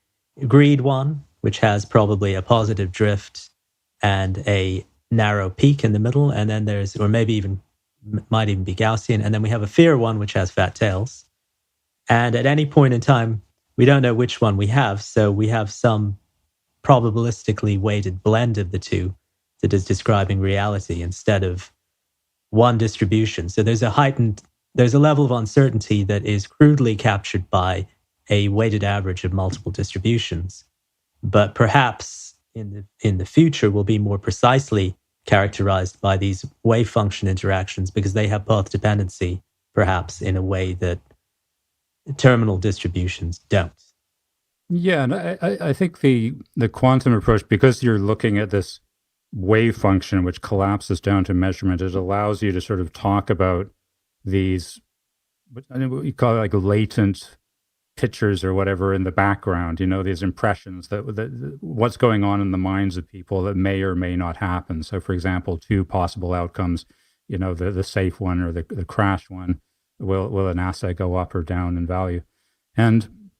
greed one, which has probably a positive drift and a narrow peak in the middle, and then might even be Gaussian, and then we have a fear one, which has fat tails. And at any point in time, we don't know which one we have, so we have some probabilistically weighted blend of the two that is describing reality instead of one distribution. So there's a level of uncertainty that is crudely captured by a weighted average of multiple distributions, but perhaps in the future will be more precisely characterized by these wave function interactions, because they have path dependency, perhaps in a way that terminal distributions don't. Yeah, and I think the quantum approach, because you're looking at this wave function which collapses down to measurement, it allows you to sort of talk about these, what you call it, like latent pictures or whatever in the background, these impressions that what's going on in the minds of people that may or may not happen. So for example, two possible outcomes, the safe one or the crash one, will an asset go up or down in value? And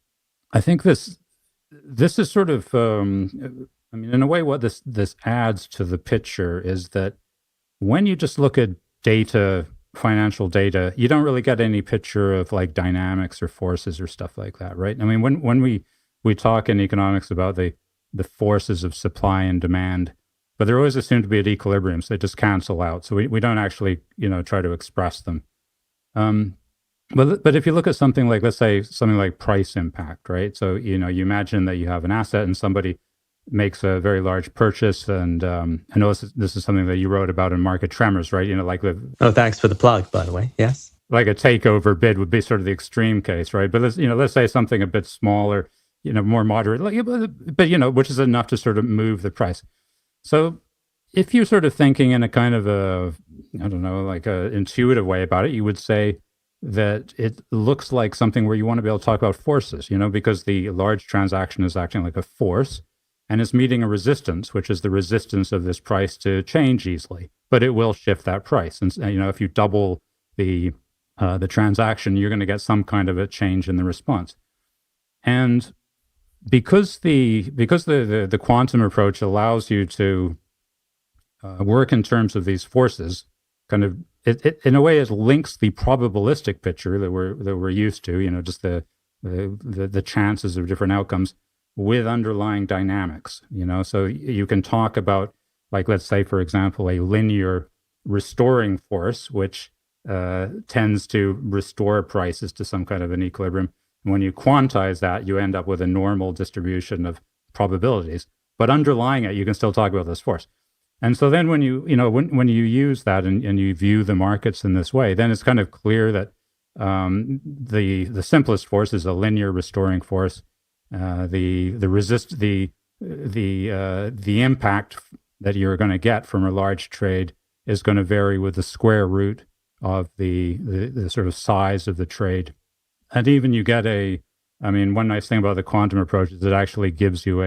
I think this is sort of, in a way, what this adds to the picture is that when you just look at data, financial data, you don't really get any picture of like dynamics or forces or stuff like that, right? I mean, when we talk in economics about the forces of supply and demand, but they're always assumed to be at equilibrium, so they just cancel out. So we don't actually, try to express them. But if you look at something like, let's say, something like price impact, right? So, you imagine that you have an asset and somebody makes a very large purchase, and I know this is something that you wrote about in Market Tremors, right? Thanks for the plug, by the way. Yes, like a takeover bid would be sort of the extreme case, right? But let's say something a bit smaller, more moderate, but which is enough to sort of move the price. So if you're sort of thinking in a kind of like a intuitive way about it, you would say that it looks like something where you want to be able to talk about forces, because the large transaction is acting like a force, and it's meeting a resistance, which is the resistance of this price to change easily, but it will shift that price. And if you double the transaction, you're going to get some kind of a change in the response. And because the quantum approach allows you to work in terms of these forces, kind of it in a way it links the probabilistic picture that we're used to, just the chances of different outcomes with underlying dynamics. So you can talk about, like, let's say, for example, a linear restoring force, which tends to restore prices to some kind of an equilibrium. And when you quantize that, you end up with a normal distribution of probabilities. But underlying it, you can still talk about this force. And so then when when you use that and you view the markets in this way, then it's kind of clear that the simplest force is a linear restoring force. The impact that you're going to get from a large trade is going to vary with the square root of the sort of size of the trade. And even you get one nice thing about the quantum approach is it actually gives you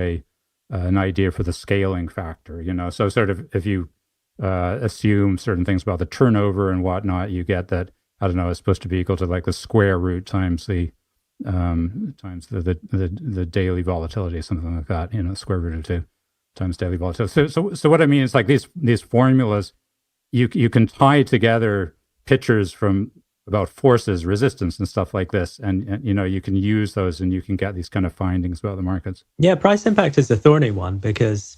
an idea for the scaling factor, So sort of if you assume certain things about the turnover and whatnot, you get that, I don't know, it's supposed to be equal to like the square root times the daily volatility, something like that, square root of 2 times daily volatility. So what I mean is, like, these formulas, you can tie together pictures from about forces, resistance, and stuff like this, and you can use those and you can get these kind of findings about the markets. Yeah, price impact is a thorny one, because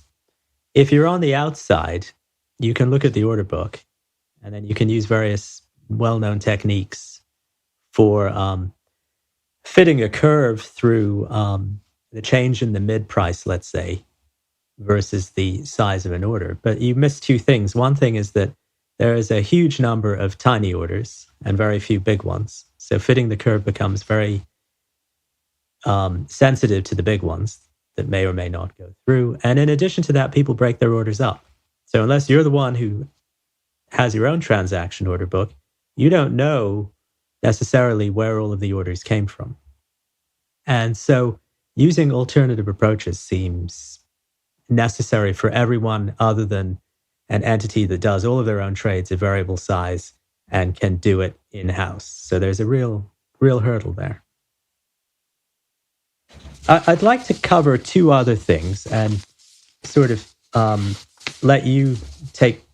if you're on the outside, you can look at the order book and then you can use various well-known techniques for fitting a curve through the change in the mid price, let's say, versus the size of an order. But you miss two things. One thing is that there is a huge number of tiny orders and very few big ones. So fitting the curve becomes very sensitive to the big ones that may or may not go through. And in addition to that, people break their orders up. So unless you're the one who has your own transaction order book, you don't know necessarily where all of the orders came from. And so using alternative approaches seems necessary for everyone other than an entity that does all of their own trades at variable size and can do it in-house. So there's a real hurdle there. I'd like to cover two other things and sort of let you take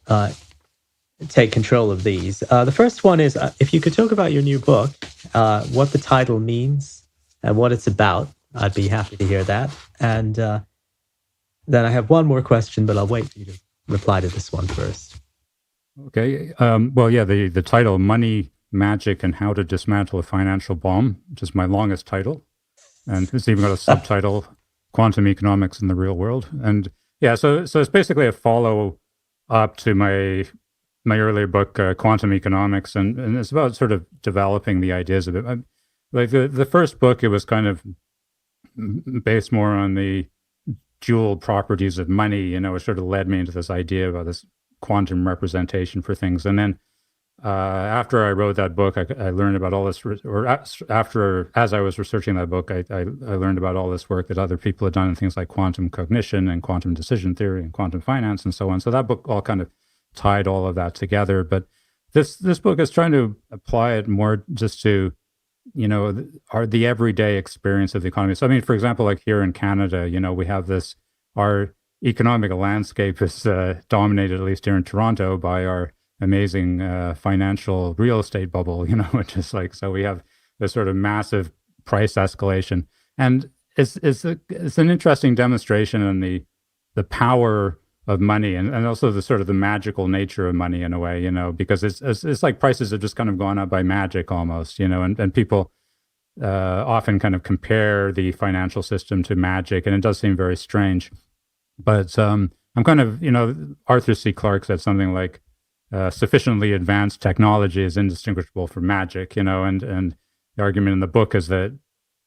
control of these. The first one is, if you could talk about your new book, what the title means and what it's about, I'd be happy to hear that. And then I have one more question, but I'll wait for you to reply to this one first. Okay. Well, yeah, the title, Money, Magic, and How to Dismantle a Financial Bomb, which is my longest title. And it's even got a subtitle, Quantum Economics in the Real World. And yeah, so it's basically a follow-up to my earlier book, Quantum Economics, and it's about sort of developing the ideas of it. Like the first book, it was kind of based more on the dual properties of money. It sort of led me into this idea about this quantum representation for things. And then after I wrote that book, I learned about all this, as I was researching that book, I learned about all this work that other people had done in things like quantum cognition and quantum decision theory and quantum finance and so on. So that book all kind of tied all of that together. But this book is trying to apply it more just to, the everyday experience of the economy. So, I mean, for example, like here in Canada, we have our economic landscape is dominated, at least here in Toronto, by our amazing financial real estate bubble, which is like, so we have this sort of massive price escalation. And it's an interesting demonstration on the power of money and also the sort of the magical nature of money in a way, because it's like prices have just kind of gone up by magic almost, and people often kind of compare the financial system to magic, and it does seem very strange. But I'm kind of, Arthur C. Clarke said something like, sufficiently advanced technology is indistinguishable from magic, and the argument in the book is that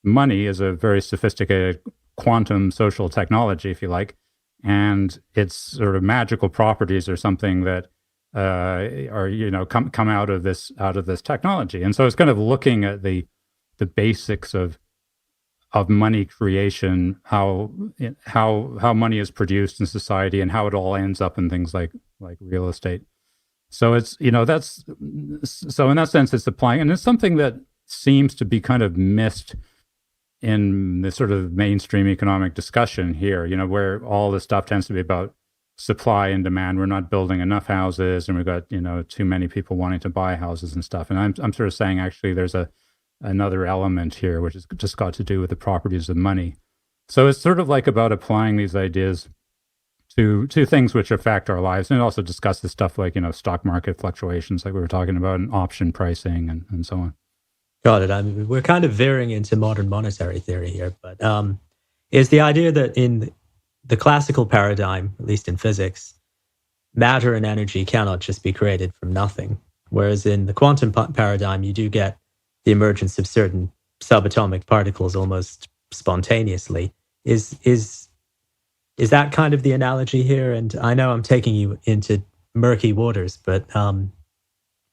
money is a very sophisticated quantum social technology, if you like, and its sort of magical properties are something that are come out of this technology. And so it's kind of looking at the basics of money creation, how money is produced in society, and how it all ends up in things like real estate. So it's, so in that sense, it's applying, and it's something that seems to be kind of missed in the sort of mainstream economic discussion here, where all this stuff tends to be about supply and demand. We're not building enough houses, and we've got, too many people wanting to buy houses and stuff. And I'm sort of saying, actually, there's another element here, which has just got to do with the properties of money. So it's sort of like about applying these ideas to things which affect our lives, and also discuss the stuff like, stock market fluctuations, like we were talking about, and option pricing and so on. Got it. I mean, we're kind of veering into modern monetary theory here, but is the idea that in the classical paradigm, at least in physics, matter and energy cannot just be created from nothing, whereas in the quantum paradigm, you do get the emergence of certain subatomic particles almost spontaneously. Is that kind of the analogy here? And I know I'm taking you into murky waters, but do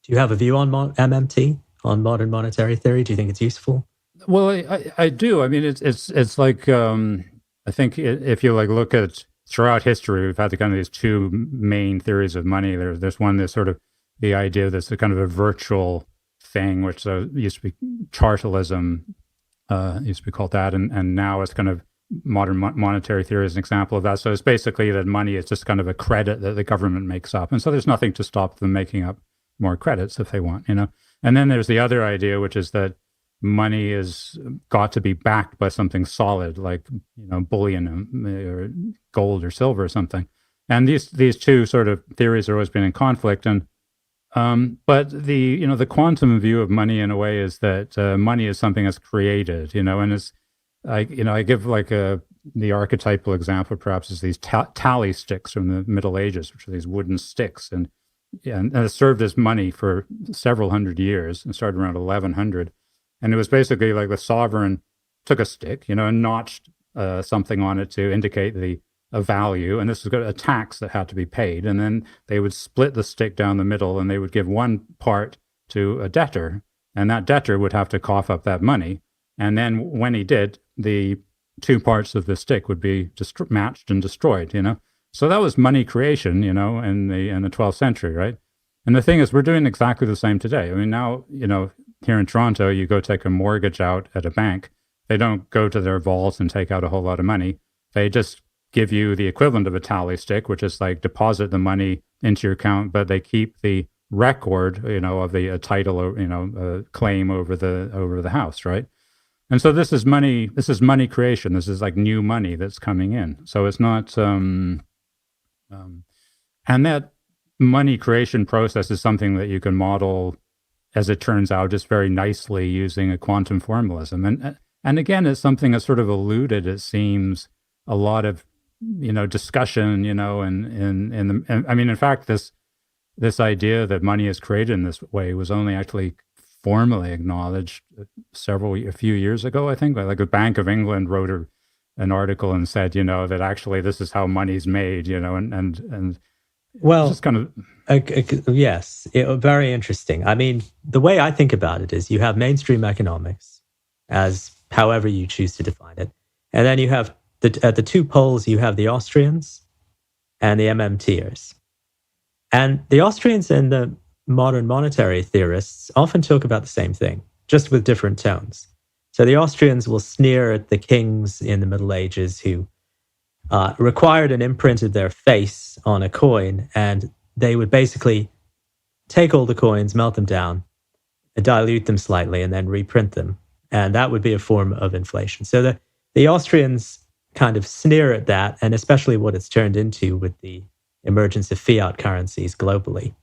you have a view on MMT, on modern monetary theory? Do you think it's useful? Well, I do. I mean, it's like, I think if you look at throughout history, we've had the kind of these two main theories of money. There's one that's sort of the idea that's a kind of a virtual thing, which used to be chartalism, used to be called that, and now it's kind of modern monetary theory is an example of that. So it's basically that money is just kind of a credit that the government makes up. And so there's nothing to stop them making up more credits if they want, And then there's the other idea, which is that money is got to be backed by something solid, like, bullion or gold or silver or something. And these two sort of theories are always been in conflict. And but the quantum view of money in a way is that money is something that's created, and it's, I give the archetypal example perhaps is these tally sticks from the Middle Ages, which are these wooden sticks, and it served as money for several hundred years, and started around 1100. And it was basically like the sovereign took a stick, and notched something on it to indicate a value, and this was a tax that had to be paid, and then they would split the stick down the middle, and they would give one part to a debtor, and that debtor would have to cough up that money. And then when he did, the two parts of the stick would be matched and destroyed, So that was money creation, in the 12th century, right? And the thing is, we're doing exactly the same today. I mean, now, here in Toronto, you go take a mortgage out at a bank. They don't go to their vaults and take out a whole lot of money. They just give you the equivalent of a tally stick, which is like deposit the money into your account, but they keep the record, of the title or, a claim over the house, right? And so this is money creation. This is like new money that's coming in. So it's not, and that money creation process is something that you can model, as it turns out, just very nicely using a quantum formalism. And again, it's something that's sort of eluded, it seems, a lot of, discussion, and I mean, in fact, this idea that money is created in this way was only actually formally acknowledged a few years ago, I think. Like the Bank of England wrote an article and said, that actually this is how money's made, and well, just kind of yes, very interesting. I mean, the way I think about it is you have mainstream economics, as however you choose to define it, and then you have at the two poles you have the Austrians and the MMTers, and the Austrians and the modern monetary theorists often talk about the same thing, just with different tones. So the Austrians will sneer at the kings in the Middle Ages who required and imprinted their face on a coin, and they would basically take all the coins, melt them down, dilute them slightly, and then reprint them. And that would be a form of inflation. So the Austrians kind of sneer at that, and especially what it's turned into with the emergence of fiat currencies globally.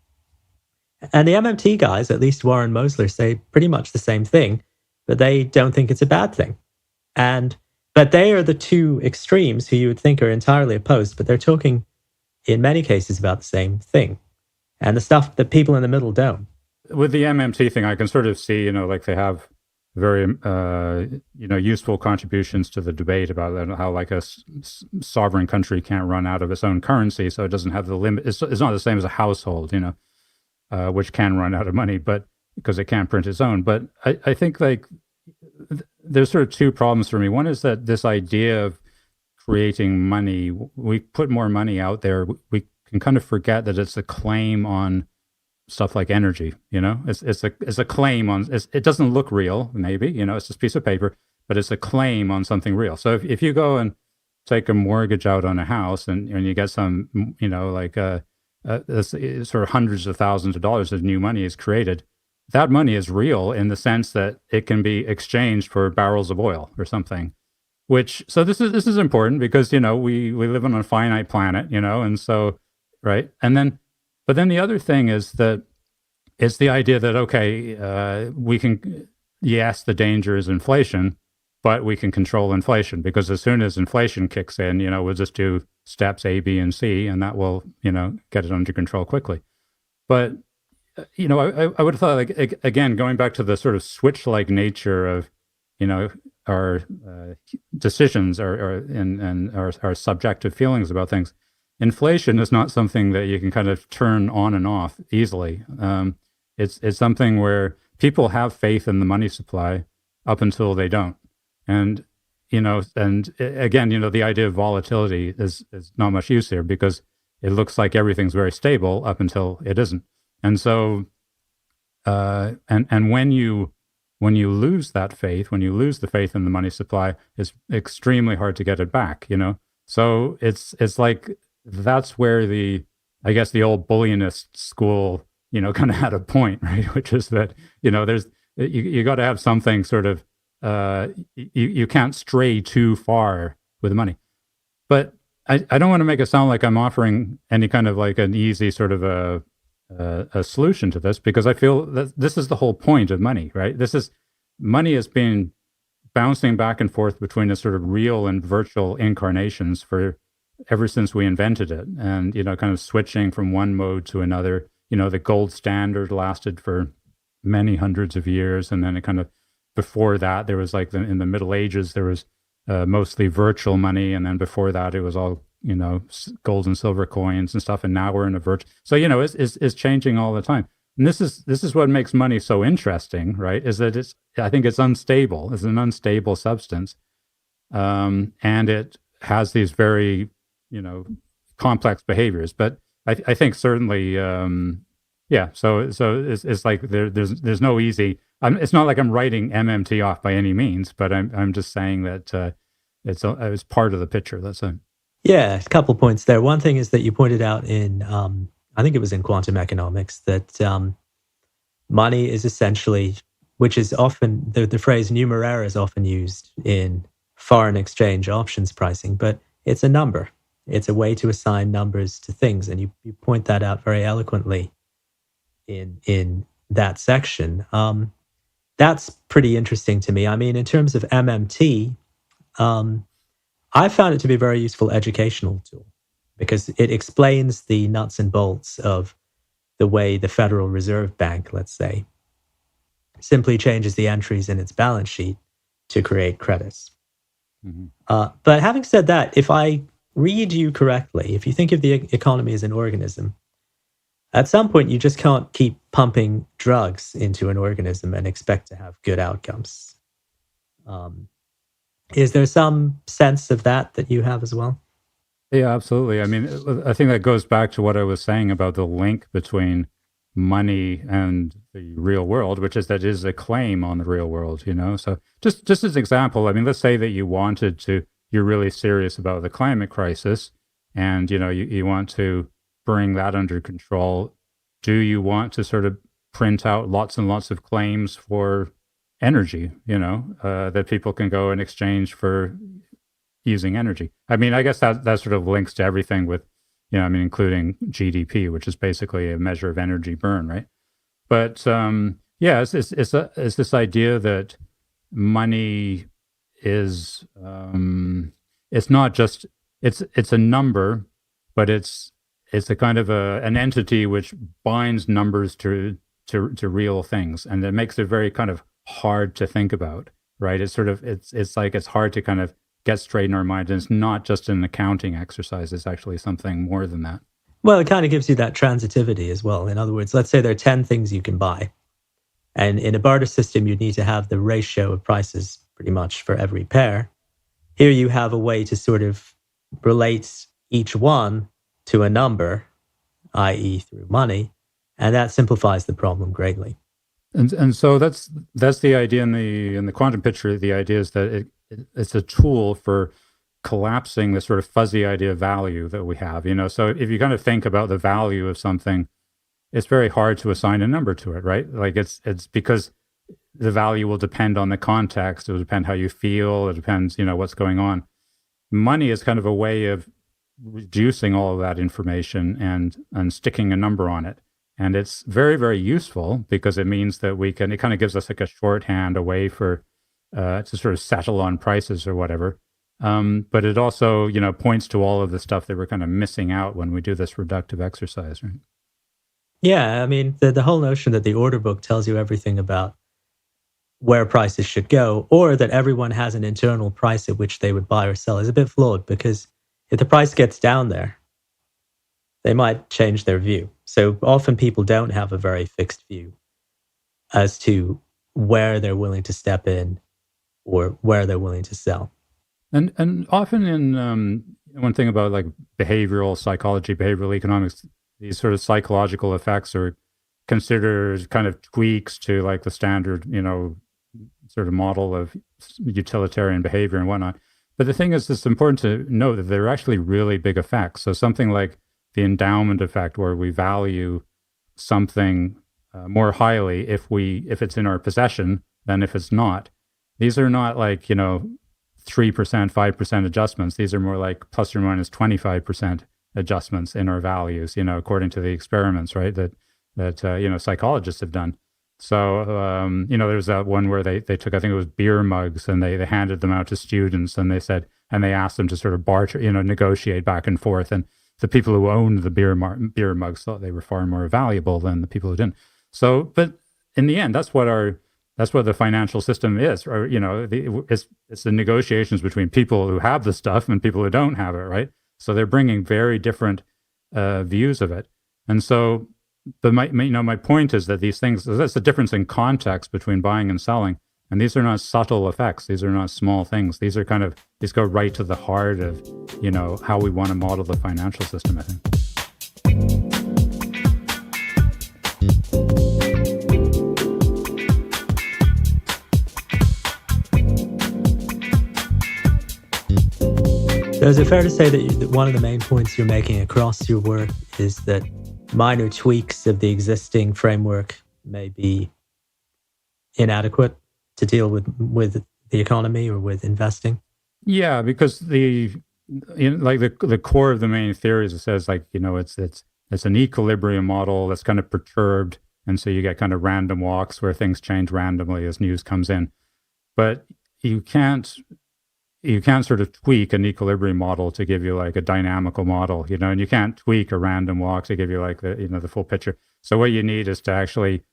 And the MMT guys, at least Warren Mosler, say pretty much the same thing, but they don't think it's a bad thing. But they are the two extremes who you would think are entirely opposed, but they're talking in many cases about the same thing. And the stuff that people in the middle don't. With the MMT thing, I can sort of see, like they have very, useful contributions to the debate about how like a sovereign country can't run out of its own currency, so it doesn't have the limit. It's not the same as a household, which can run out of money, but because it can't print its own. But I think like there's sort of two problems for me. One is that this idea of creating money, we put more money out there, we can kind of forget that it's a claim on stuff like energy. It's a claim on. It doesn't look real, maybe. It's just a piece of paper, but it's a claim on something real. So if you go and take a mortgage out on a house and you get some, sort of hundreds of thousands of dollars of new money is created, that money is real in the sense that it can be exchanged for barrels of oil or something. So this is important because we live on a finite planet, and so right, but then the other thing is that it's the idea that we can, yes, the danger is inflation, but we can control inflation because as soon as inflation kicks in, we'll just do steps A, B, and C, and that will get it under control quickly. But I would have thought, like, again, going back to the sort of switch-like nature of, our decisions and our subjective feelings about things. Inflation is not something that you can kind of turn on and off easily. It's something where people have faith in the money supply up until they don't. And, again, the idea of volatility is not much use here because it looks like everything's very stable up until it isn't. And so, and when you lose that faith, when you lose the faith in the money supply, it's extremely hard to get it back, So it's like, that's where the old bullionist school, kind of had a point, right? Which is that, you got to have something sort of, you can't stray too far with the money. But I don't want to make it sound like I'm offering any kind of like an easy sort of a solution to this, because I feel that this is the whole point of money, right? Money has been bouncing back and forth between a sort of real and virtual incarnations ever since we invented it, and kind of switching from one mode to another. The gold standard lasted for many hundreds of years, and then it kind of, before that there was like in the Middle Ages there was mostly virtual money, and then before that it was all gold and silver coins and stuff, and now we're in a virtual. So it's changing all the time, and this is what makes money so interesting, right? Is that I think it's unstable. It's an unstable substance, and it has these very complex behaviors. But I think certainly, So it's like there's no easy. It's not like I'm writing MMT off by any means, but I'm just saying that it's part of the picture. That's it. Yeah, a couple points there. One thing is that you pointed out in, I think it was in quantum economics, that money is essentially, which is often, the phrase numeraire is often used in foreign exchange options pricing, but it's a number. It's a way to assign numbers to things. And you point that out very eloquently in that section. That's pretty interesting to me. I mean, in terms of MMT, I found it to be a very useful educational tool because it explains the nuts and bolts of the way the Federal Reserve Bank, let's say, simply changes the entries in its balance sheet to create credits. Mm-hmm. But having said that, if I read you correctly, if you think of the economy as an organism, at some point you just can't keep pumping drugs into an organism and expect to have good outcomes. Is there some sense of that you have as well? Yeah, absolutely. I mean, I think that goes back to what I was saying about the link between money and the real world, which is that it is a claim on the real world, So just as an example, I mean, let's say that you're really serious about the climate crisis and, you want to bring that under control. Do you want to sort of print out lots and lots of claims for energy, that people can go and exchange for using energy? I mean, I guess that sort of links to everything with, including GDP, which is basically a measure of energy burn, right? But it's this idea that money is it's not just it's a number, but it's a kind of an entity which binds numbers to real things, and it makes it very kind of hard to think about, right? It's sort of it's like it's hard to kind of get straight in our mind, and it's not just an accounting exercise. It's actually something more than that. Well, it kind of gives you that transitivity as well. In other words, let's say there are 10 things you can buy, and in a barter system, you'd need to have the ratio of prices pretty much for every pair. Here you have a way to sort of relate each one to a number, i.e. through money, And that simplifies the problem greatly. And so that's the idea in the quantum picture. The idea is that it's a tool for collapsing the sort of fuzzy idea of value that we have. So if you kind of think about the value of something, it's very hard to assign a number to it, right? Like it's because the value will depend on the context. It will depend how you feel. It depends, what's going on. Money is kind of a way of reducing all of that information and sticking a number on it. And it's very, very useful because it means that it kind of gives us like a shorthand, a way for to sort of settle on prices or whatever. But it also, points to all of the stuff that we're kind of missing out when we do this reductive exercise, right? Yeah, I mean, the whole notion that the order book tells you everything about where prices should go, or that everyone has an internal price at which they would buy or sell, is a bit flawed, because if the price gets down there, they might change their view. So often people don't have a very fixed view as to where they're willing to step in or where they're willing to sell. And often in one thing about like behavioral psychology, behavioral economics, these sort of psychological effects are considered kind of tweaks to like the standard, sort of model of utilitarian behavior and whatnot. But the thing is, it's important to know that they're actually really big effects. So something like the endowment effect, where we value something more highly if it's in our possession than if it's not. These are not like, 3%, 5% adjustments. These are more like plus or minus 25% adjustments in our values, according to the experiments, right, that psychologists have done. So, there's that one where they took, I think it was beer mugs, and they handed them out to students, and they asked them to sort of barter, negotiate back and forth. And the people who owned the beer mugs thought they were far more valuable than the people who didn't. So, but in the end, that's what the financial system is, or it's the negotiations between people who have the stuff and people who don't have it, right? So they're bringing very different views of it, and so. But my point is that these things, that's the difference in context between buying and selling. And these are not subtle effects. These are not small things. These go right to the heart of, how we want to model the financial system, I think. So is it fair to say that one of the main points you're making across your work is that minor tweaks of the existing framework may be inadequate to deal with the economy or with investing? Yeah, because the core of the main theories, it says it's an equilibrium model that's kind of perturbed, and so you get kind of random walks where things change randomly as news comes in. But you can't sort of tweak an equilibrium model to give you like a dynamical model, and you can't tweak a random walk to give you like the full picture. So what you need is to actually,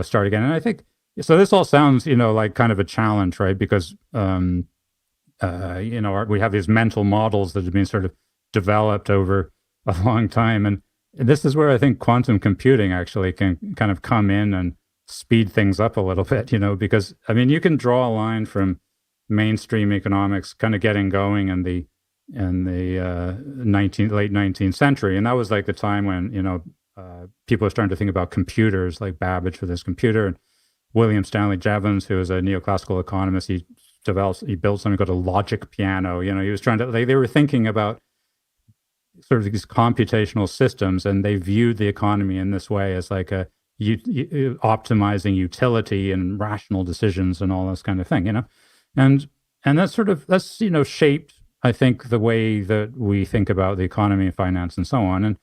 start again. And I think, so this all sounds, like kind of a challenge, right? Because, we have these mental models that have been sort of developed over a long time. And this is where I think quantum computing actually can kind of come in and speed things up a little bit, because, I mean, you can draw a line from mainstream economics kind of getting going in the late 19th century, and that was like the time when people are starting to think about computers, like Babbage for this computer, and William Stanley Jevons, who was a neoclassical economist, he built something called a logic piano. He was trying to, they were thinking about sort of these computational systems, and they viewed the economy in this way as like optimizing utility and rational decisions and all this kind of thing, And that's shaped, I think, the way that we think about the economy and finance and so on. And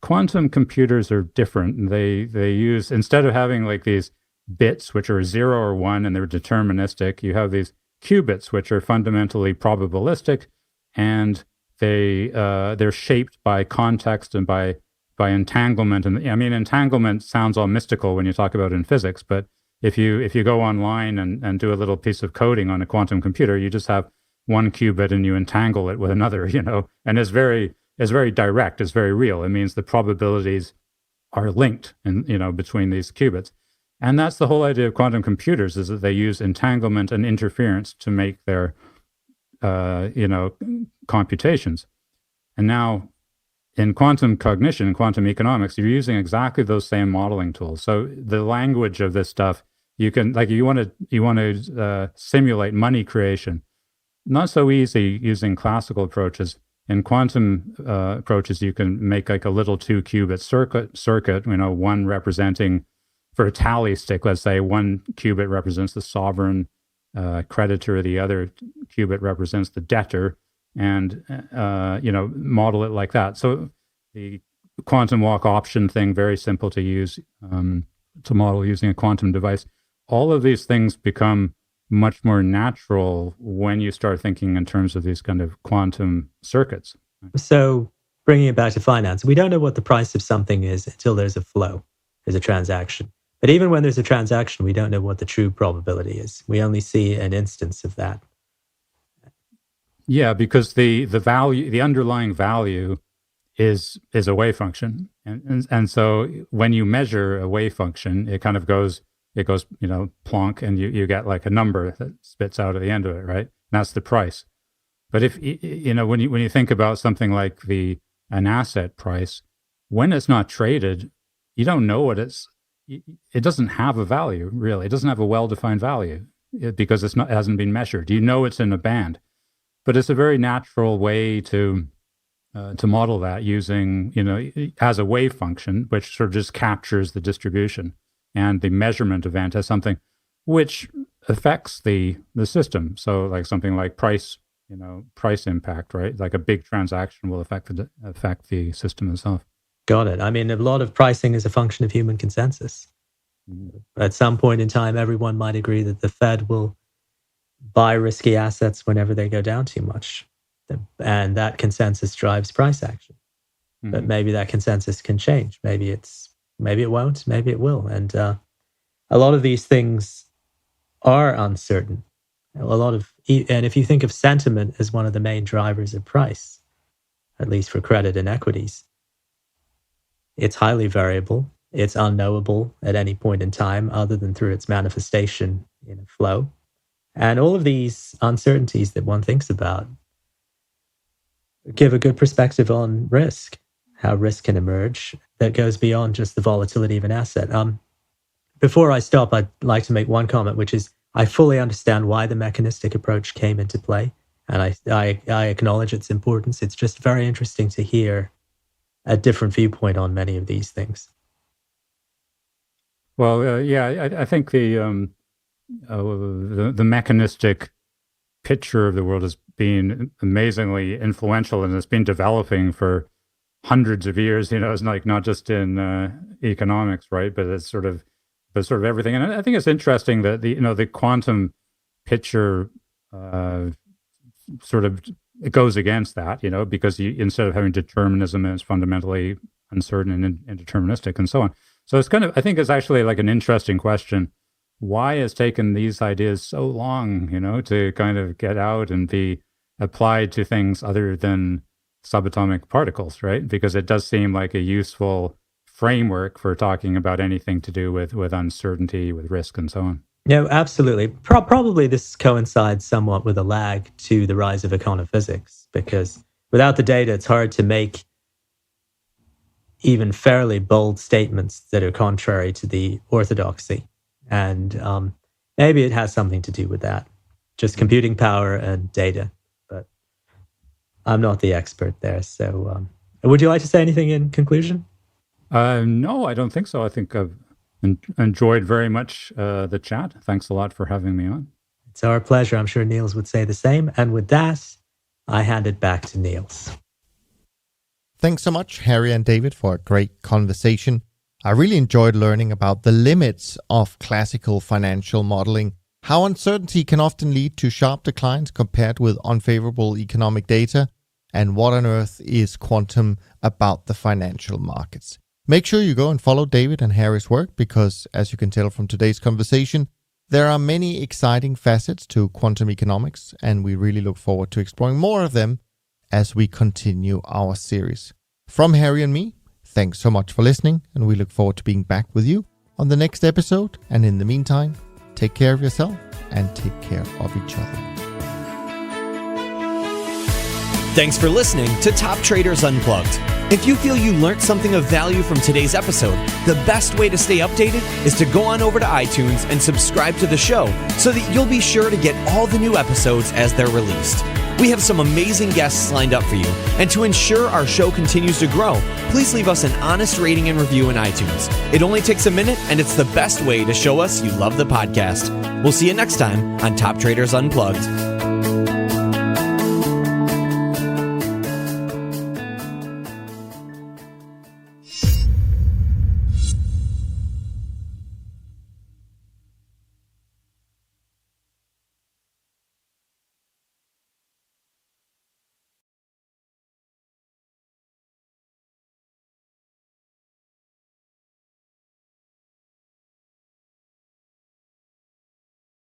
quantum computers are different. They use, instead of having like these bits which are 0 or 1 and they're deterministic, you have these qubits which are fundamentally probabilistic, and they're shaped by context and by entanglement. And I mean, entanglement sounds all mystical when you talk about it in physics, but if you go online and do a little piece of coding on a quantum computer, you just have one qubit and you entangle it with another, and it's very direct, it's very real. It means the probabilities are linked between these qubits. And that's the whole idea of quantum computers, is that they use entanglement and interference to make their computations. And now in quantum cognition, in quantum economics, you're using exactly those same modeling tools. So the language of this stuff, you can, like, you want to simulate money creation. Not so easy using classical approaches. In quantum approaches, you can make like a little 2-qubit circuit, one representing, for a tally stick, let's say one qubit represents the sovereign creditor, the other qubit represents the debtor, and model it like that. So the quantum walk option thing, very simple to use, to model using a quantum device. All of these things become much more natural when you start thinking in terms of these kind of quantum circuits. So bringing it back to finance, we don't know what the price of something is until there's a flow, there's a transaction. But even when there's a transaction, we don't know what the true probability is. We only see an instance of that. Yeah, because the value, the underlying value is a wave function. And so when you measure a wave function, it kind of goes, plonk, and you get like a number that spits out at the end of it, right? And that's the price. But if, when you think about something like an asset price, when it's not traded, you don't know what it doesn't have a value, really. It doesn't have a well-defined value because it hasn't been measured. You know it's in a band. But it's a very natural way to model that using, as a wave function, which sort of just captures the distribution and the measurement event as something which affects the system. So like something like price impact, right? Like a big transaction will affect the system itself. Got it. I mean, a lot of pricing is a function of human consensus. At some point in time, everyone might agree that the Fed will buy risky assets whenever they go down too much. And that consensus drives price action. But maybe that consensus can change. Maybe it won't, maybe it will. And a lot of these things are uncertain. And if you think of sentiment as one of the main drivers of price, at least for credit and equities, it's highly variable. It's unknowable at any point in time other than through its manifestation in a flow. And all of these uncertainties that one thinks about give a good perspective on risk, how risk can emerge that goes beyond just the volatility of an asset. Before I stop, I'd like to make one comment, which is I fully understand why the mechanistic approach came into play, and I acknowledge its importance. It's just very interesting to hear a different viewpoint on many of these things. Well, I think the mechanistic picture of the world has been amazingly influential, and it's been developing for hundreds of years. It's like not just in economics, right? But it's sort of everything. And I think it's interesting that the quantum picture it goes against that, because instead of having determinism, it's fundamentally uncertain and indeterministic and so on. So it's I think it's actually like an interesting question. Why has taken these ideas so long, to kind of get out and be applied to things other than subatomic particles, right? Because it does seem like a useful framework for talking about anything to do with uncertainty, with risk, and so on. No, absolutely. Probably this coincides somewhat with a lag to the rise of econophysics, because without the data, it's hard to make even fairly bold statements that are contrary to the orthodoxy. And maybe it has something to do with that, just computing power and data. But I'm not the expert there. So would you like to say anything in conclusion? No, I don't think so. I think I've enjoyed very much the chat. Thanks a lot for having me on. It's our pleasure. I'm sure Niels would say the same. And with that, I hand it back to Niels. Thanks so much, Harry and David, for a great conversation. I really enjoyed learning about the limits of classical financial modeling, how uncertainty can often lead to sharp declines compared with unfavorable economic data, and what on earth is quantum about the financial markets. Make sure you go and follow David and Harry's work because, as you can tell from today's conversation, there are many exciting facets to quantum economics, and we really look forward to exploring more of them as we continue our series. From Harry and me, thanks so much for listening, and we look forward to being back with you on the next episode. And in the meantime, take care of yourself and take care of each other. Thanks for listening to Top Traders Unplugged. If you feel you learned something of value from today's episode, the best way to stay updated is to go on over to iTunes and subscribe to the show so that you'll be sure to get all the new episodes as they're released. We have some amazing guests lined up for you, and to ensure our show continues to grow, please leave us an honest rating and review in iTunes. It only takes a minute, and it's the best way to show us you love the podcast. We'll see you next time on Top Traders Unplugged.